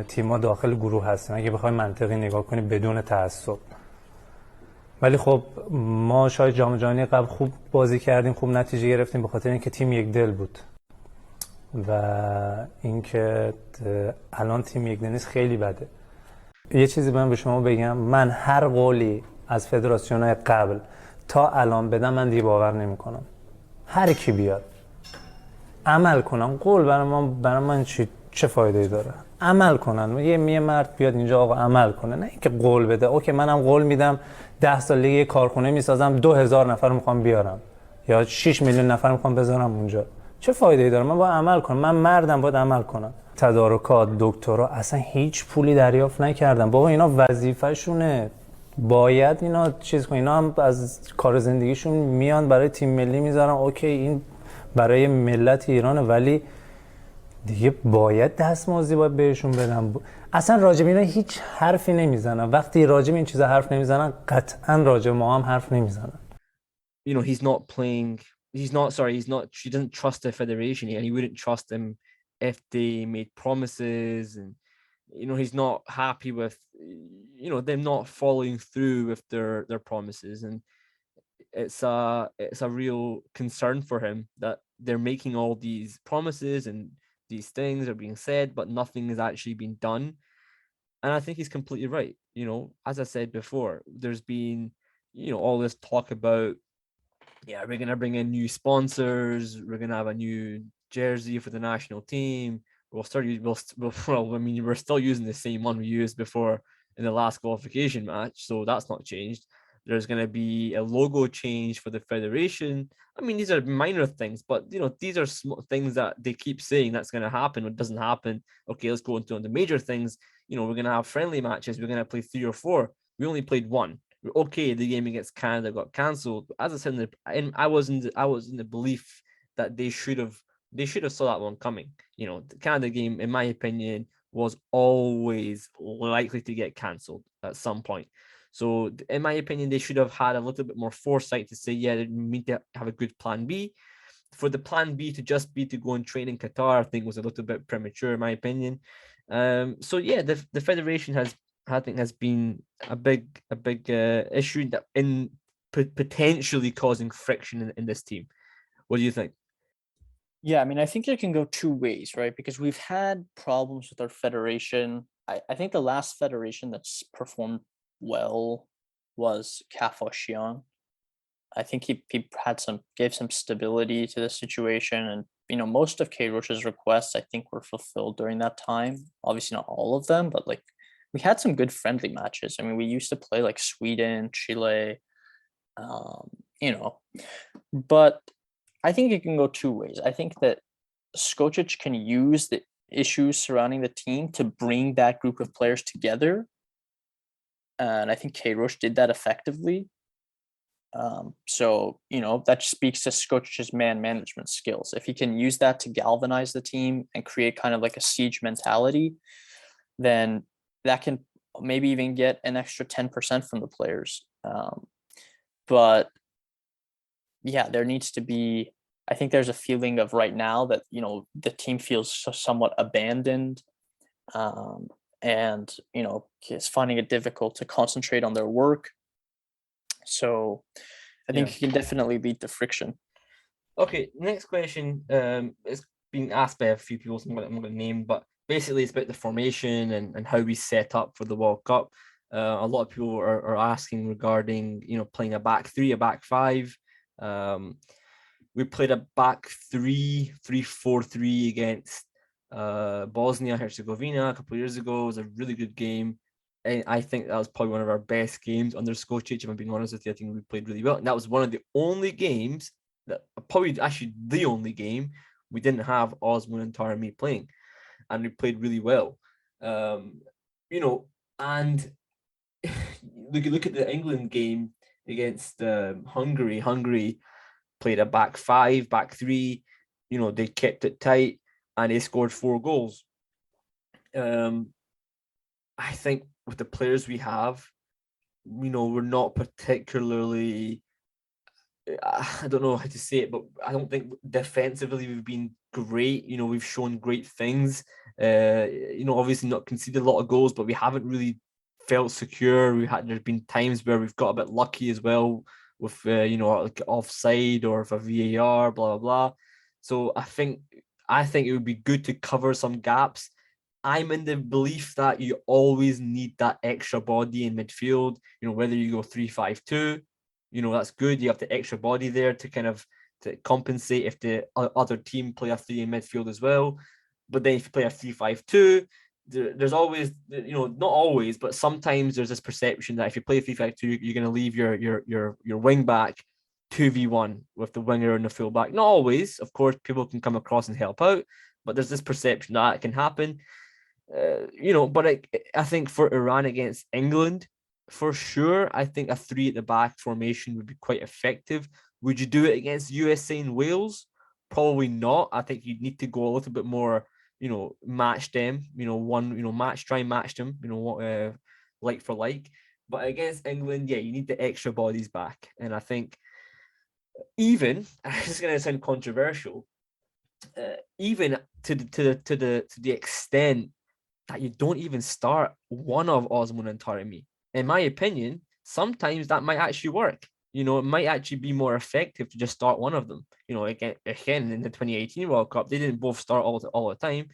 تیم‌ها داخل گروه هستیم اگه بخوای منطقی نگاه کنی بدون تعصب. ولی خب ما شاید جام جهانی قبل خوب بازی کردیم، خوب نتیجه گرفتیم به خاطر اینکه تیم یک دل بود و اینکه الان تیم یک دل نیست خیلی بده. یه چیزی من به شما بگم، من هر قولی از فدراسیون‌های قبل تا الان بدم من دیگه باور نمی‌کنم. هر کی بیاد عمل کنم، قول برای من چه فایده‌ای داره؟ عمل کنن. یه مرد بیاد اینجا آقا عمل کنه، نه اینکه قول بده. اوکی منم قول میدم 10 سال دیگه یه کارخونه میسازم 2000 نفر میخوام بیارم یا 6 میلیون نفر میخوام بذارم اونجا، چه فایده‌ای داره؟ من باید عمل کنم، من مردم باید عمل کنم. تدارکات دکترا اصلا هیچ پولی دریافت نکردن. بابا اینا وظیفه‌شونه، باید اینا چیز کنن. اینا هم از کار زندگیشون میان برای تیم ملی میذارن. اوکی این برای ملت ایرانه، ولی دیگه باید دستمزدی باید بهشون بدن. اصلا راجب اینا هیچ حرفی نمیزنن. وقتی راجب این چیزا حرف نمیزنن قطعا راجب ما هم حرف نمیزنن. You know, he doesn't trust the federation, and he wouldn't trust them if they made promises, and you know, he's not happy with, you know, them not following through with their promises, and it's a real concern for him that they're making all these promises and these things are being said, but nothing is actually being done. And I think he's completely right. You know, as I said before, there's been, you know, all this talk about, yeah, we're going to bring in new sponsors, we're going to have a new jersey for the national team. We're still using the same one we used before in the last qualification match, so that's not changed. There's going to be a logo change for the federation. I mean, these are minor things, but you know, these are things that they keep saying that's going to happen. It doesn't happen. Okay, let's go into the major things. You know, we're going to have friendly matches. We're going to play 3 or 4. We only played 1. Okay, the game against Canada got cancelled. As I said, I was in the belief that they should have saw that one coming. You know, the Canada game, in my opinion, was always likely to get cancelled at some point. So, in my opinion, they should have had a little bit more foresight to say, yeah, we need to have a good plan B. For the plan B to just be to go and train in Qatar, I think was a little bit premature, in my opinion. So yeah, the federation has been a big issue that in potentially causing friction in this team. What do you think? Yeah, I mean, I think it can go two ways, right? Because we've had problems with our federation. I think the last federation that's performed well was Kafoshian. I think he gave some stability to the situation, and you know, most of Queirox's requests I think were fulfilled during that time. Obviously not all of them, but like we had some good friendly matches. I mean, we used to play like Sweden, Chile, you know, but I think it can go two ways. I think that Skocic can use the issues surrounding the team to bring that group of players together. And I think Queirox did that effectively. So, you know, that speaks to Skocic's man management skills. If he can use that to galvanize the team and create kind of like a siege mentality, then that can maybe even get an extra 10% from the players. But yeah, there needs to be, I think there's a feeling of right now that, you know, the team feels somewhat abandoned, and, you know, is finding it difficult to concentrate on their work. So I think it can definitely lead to friction. Okay, next question is being asked by a few people, so I'm not going to name, but basically it's about the formation and how we set up for the World Cup. A lot of people are asking regarding, you know, playing a back 3, a back 5. We played a back 3-4-3 against Bosnia Herzegovina a couple of years ago. It was a really good game. And I think that was probably one of our best games under Skocic. If I'm being honest with you, I think we played really well. And that was one of the only games that, probably actually the only game, we didn't have Azmoun and Taremi playing. and we played really well. You know, and look at the England game against Hungary. Hungary played a back five, back three. You know, they kept it tight, and they scored 4 goals. I think with the players we have, you know, we're not particularly, I don't know how to say it, but I don't think defensively we've been great. You know, we've shown great things. You know, obviously not conceded a lot of goals, but we haven't really felt secure. There's been times where we've got a bit lucky as well with you know, like offside or for VAR, blah blah blah. So I think it would be good to cover some gaps. I'm in the belief that you always need that extra body in midfield. You know, whether you go 3-5-2, you know, that's good. You have the extra body there to kind of to compensate if the other team play a 3 in midfield as well. But then if you play a 3-5-2, there's always, you know, not always, but sometimes there's this perception that if you play 3-5-2, you're going to leave your wing back 2v1 with the winger and the fullback. Not always, of course, people can come across and help out, but there's this perception that it can happen. You know, but I think for Iran against England, for sure, I think a 3 at the back formation would be quite effective. Would you do it against USA and Wales? Probably not. I think you'd need to go a little bit more, you know, match them, you know, try and match them, you know, like for like. But against England, yeah, you need the extra bodies back. And I think even, this is going to sound controversial, even to the extent that you don't even start one of Azmoun and Taremi. In my opinion, sometimes that might actually work. You know, it might actually be more effective to just start one of them. You know, again in the 2018 World Cup, they didn't both start all the time.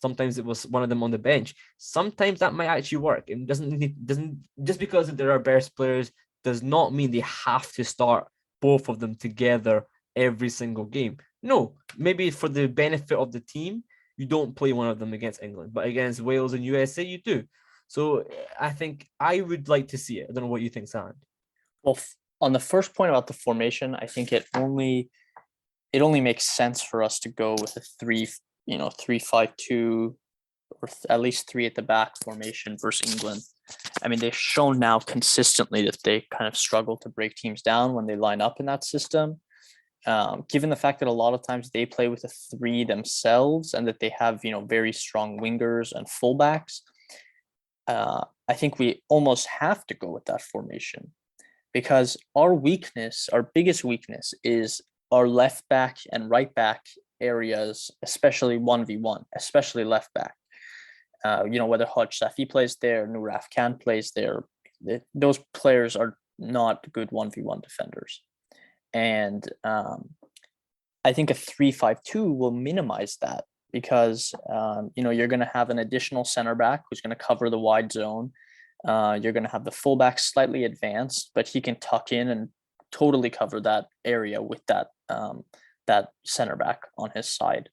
Sometimes it was one of them on the bench. Sometimes that might actually work. It doesn't just because they're our best players does not mean they have to start both of them together every single game. No, maybe for the benefit of the team, you don't play one of them against England, but against Wales and USA, you do. So I think I would like to see it. I don't know what you think, Sand. Well, on the first point about the formation, I think it only makes sense for us to go with a 3-5-2, or at least 3 at the back formation versus England. I mean, they've shown now consistently that they kind of struggle to break teams down when they line up in that system. Given the fact that a lot of times they play with a 3 themselves and that they have, you know, very strong wingers and fullbacks, I think we almost have to go with that formation, because our biggest weakness is our left back and right back areas, especially 1v1, especially left back. You know, whether Haj Safi plays there, Nouraf Khan plays there, those players are not good 1v1 defenders. And I think a 3-5-2 will minimize that, because you know, you're going to have an additional center back who's going to cover the wide zone. You're going to have the fullback slightly advanced, but he can tuck in and totally cover that area with that center back on his side.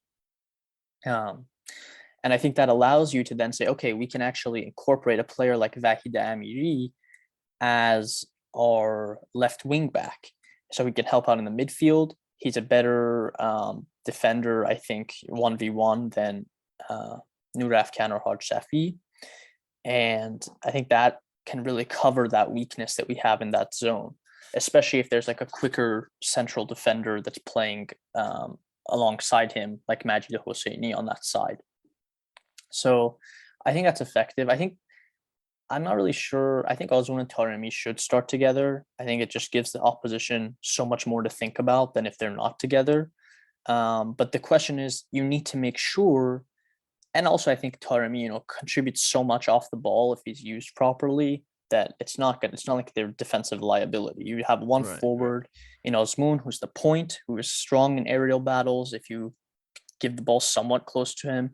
And I think that allows you to then say, okay, we can actually incorporate a player like Vahida Amiri as our left wing back, so he can help out in the midfield. He's a better defender, I think, 1v1 than Nouraf Khan or Haj Safi. And I think that can really cover that weakness that we have in that zone, especially if there's like a quicker central defender that's playing alongside him, like Majid Hosseini on that side. So I think that's effective. I'm not really sure. I think Azmoun and Taremi should start together. I think it just gives the opposition so much more to think about than if they're not together. But the question is, you need to make sure, and also I think Taremi, you know, contributes so much off the ball if he's used properly, that it's not like they're defensive liability. You have one forward in Azmoun who's the point, who is strong in aerial battles. If you give the ball somewhat close to him,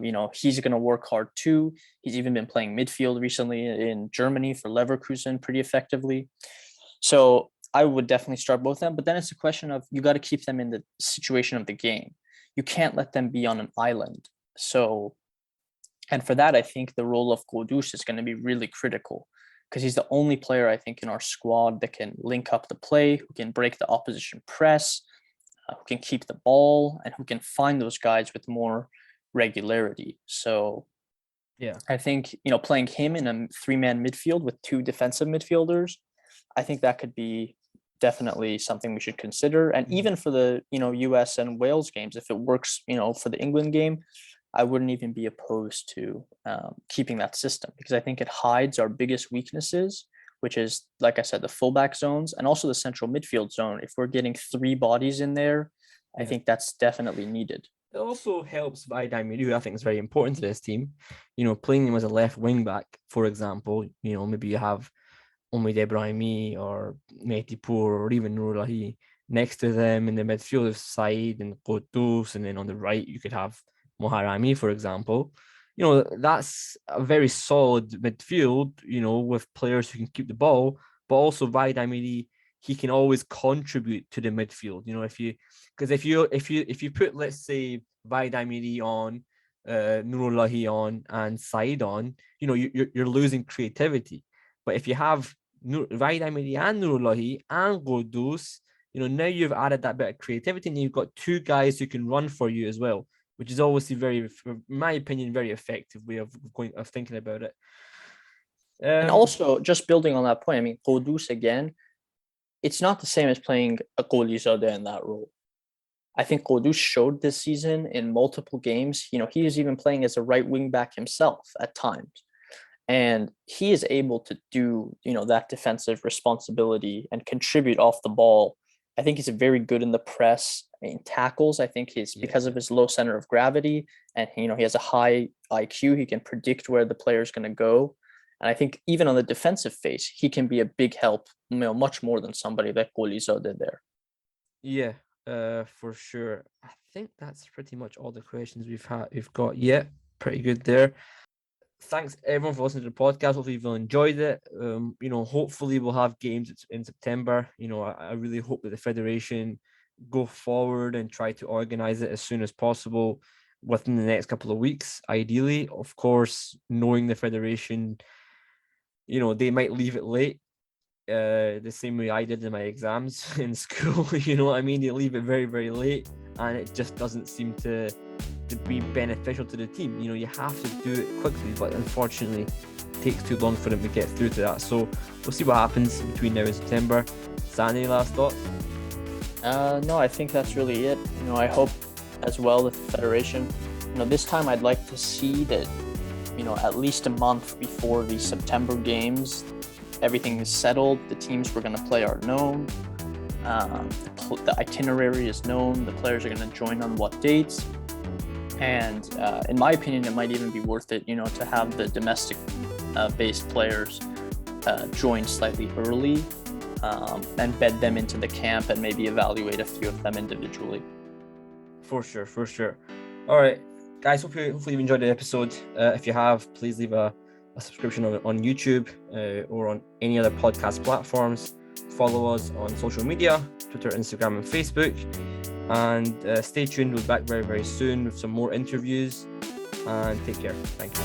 you know, he's going to work hard too. He's even been playing midfield recently in Germany for Leverkusen pretty effectively. So I would definitely start both of them, but then it's a question of, you got to keep them in the situation of the game. You can't let them be on an island. So, and for that, I think the role of Kudus is going to be really critical, because he's the only player I think in our squad that can link up the play, who can break the opposition press, who can keep the ball, and who can find those guys with more regularity. So Yeah. I think, playing him in a 3-man midfield with 2 defensive midfielders, I think that could be definitely something we should consider. And even for the, US and Wales games, if it works, for the England game, I wouldn't even be opposed to keeping that system, because I think it hides our biggest weaknesses, which is, like I said, the fullback zones and also the central midfield zone. If we're getting 3 bodies in there, I think that's definitely needed. It also helps Vaidai, who I think is very important to this team. Playing him as a left wing back, for example. Maybe you have Omid Ebrahimi or Mahdi or even Nourollahi next to them in the midfield of Said and Qudus, and then on the right you could have Mohamed, for example. That's a very solid midfield, with players who can keep the ball, but also Vaidai, he can always contribute to the midfield. If you put, let's say, Vaidai on, Nourollahi on, and Said on, you're losing creativity. But if you have Vaidai and Nourollahi and Qudus, now you've added that bit of creativity, and you've got 2 guys who can run for you as well, which is obviously in my opinion, very effective way of thinking about it. And also, just building on that point, I mean, Qudus again, it's not the same as playing a Alireza in that role. I think Qudus showed this season in multiple games. He is even playing as a right wing back himself at times. And he is able to do, that defensive responsibility and contribute off the ball. I think he's very good in the press, in tackles. I think because of his low center of gravity, and, he has a high IQ, he can predict where the player is going to go. And I think even on the defensive phase, he can be a big help, much more than somebody like Alireza did there. Yeah, for sure. I think that's pretty much all the questions we've got. Yeah, pretty good there. Thanks everyone for listening to the podcast. Hopefully you've enjoyed it. Hopefully we'll have games in September. I really hope that the federation go forward and try to organize it as soon as possible within the next couple of weeks, ideally. Of course, knowing the federation, they might leave it late, the same way I did in my exams in school. You know what I mean? They leave it very, very late, and it just doesn't seem to be beneficial to the team. You have to do it quickly, but unfortunately it takes too long for them to get through to that. So we'll see what happens between now and September. San, any last thoughts? No, I think that's really it. I hope as well that the federation, this time I'd like to see that, at least a month before the September games, everything is settled. The teams we're going to play are known. The itinerary is known. The players are going to join on what dates. And in my opinion, it might even be worth it, to have the domestic based players join slightly early and bed them into the camp and maybe evaluate a few of them individually. For sure. All right, guys, hopefully you've enjoyed the episode. If you have, please leave a subscription on YouTube or on any other podcast platforms. Follow us on social media, Twitter, Instagram, and Facebook. And stay tuned. We'll be back very, very soon with some more interviews. And take care. Thank you.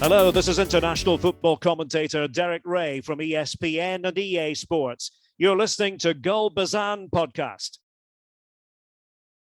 Hello, this is international football commentator Derek Ray from ESPN and EA Sports. You're listening to Goal Bezan podcast.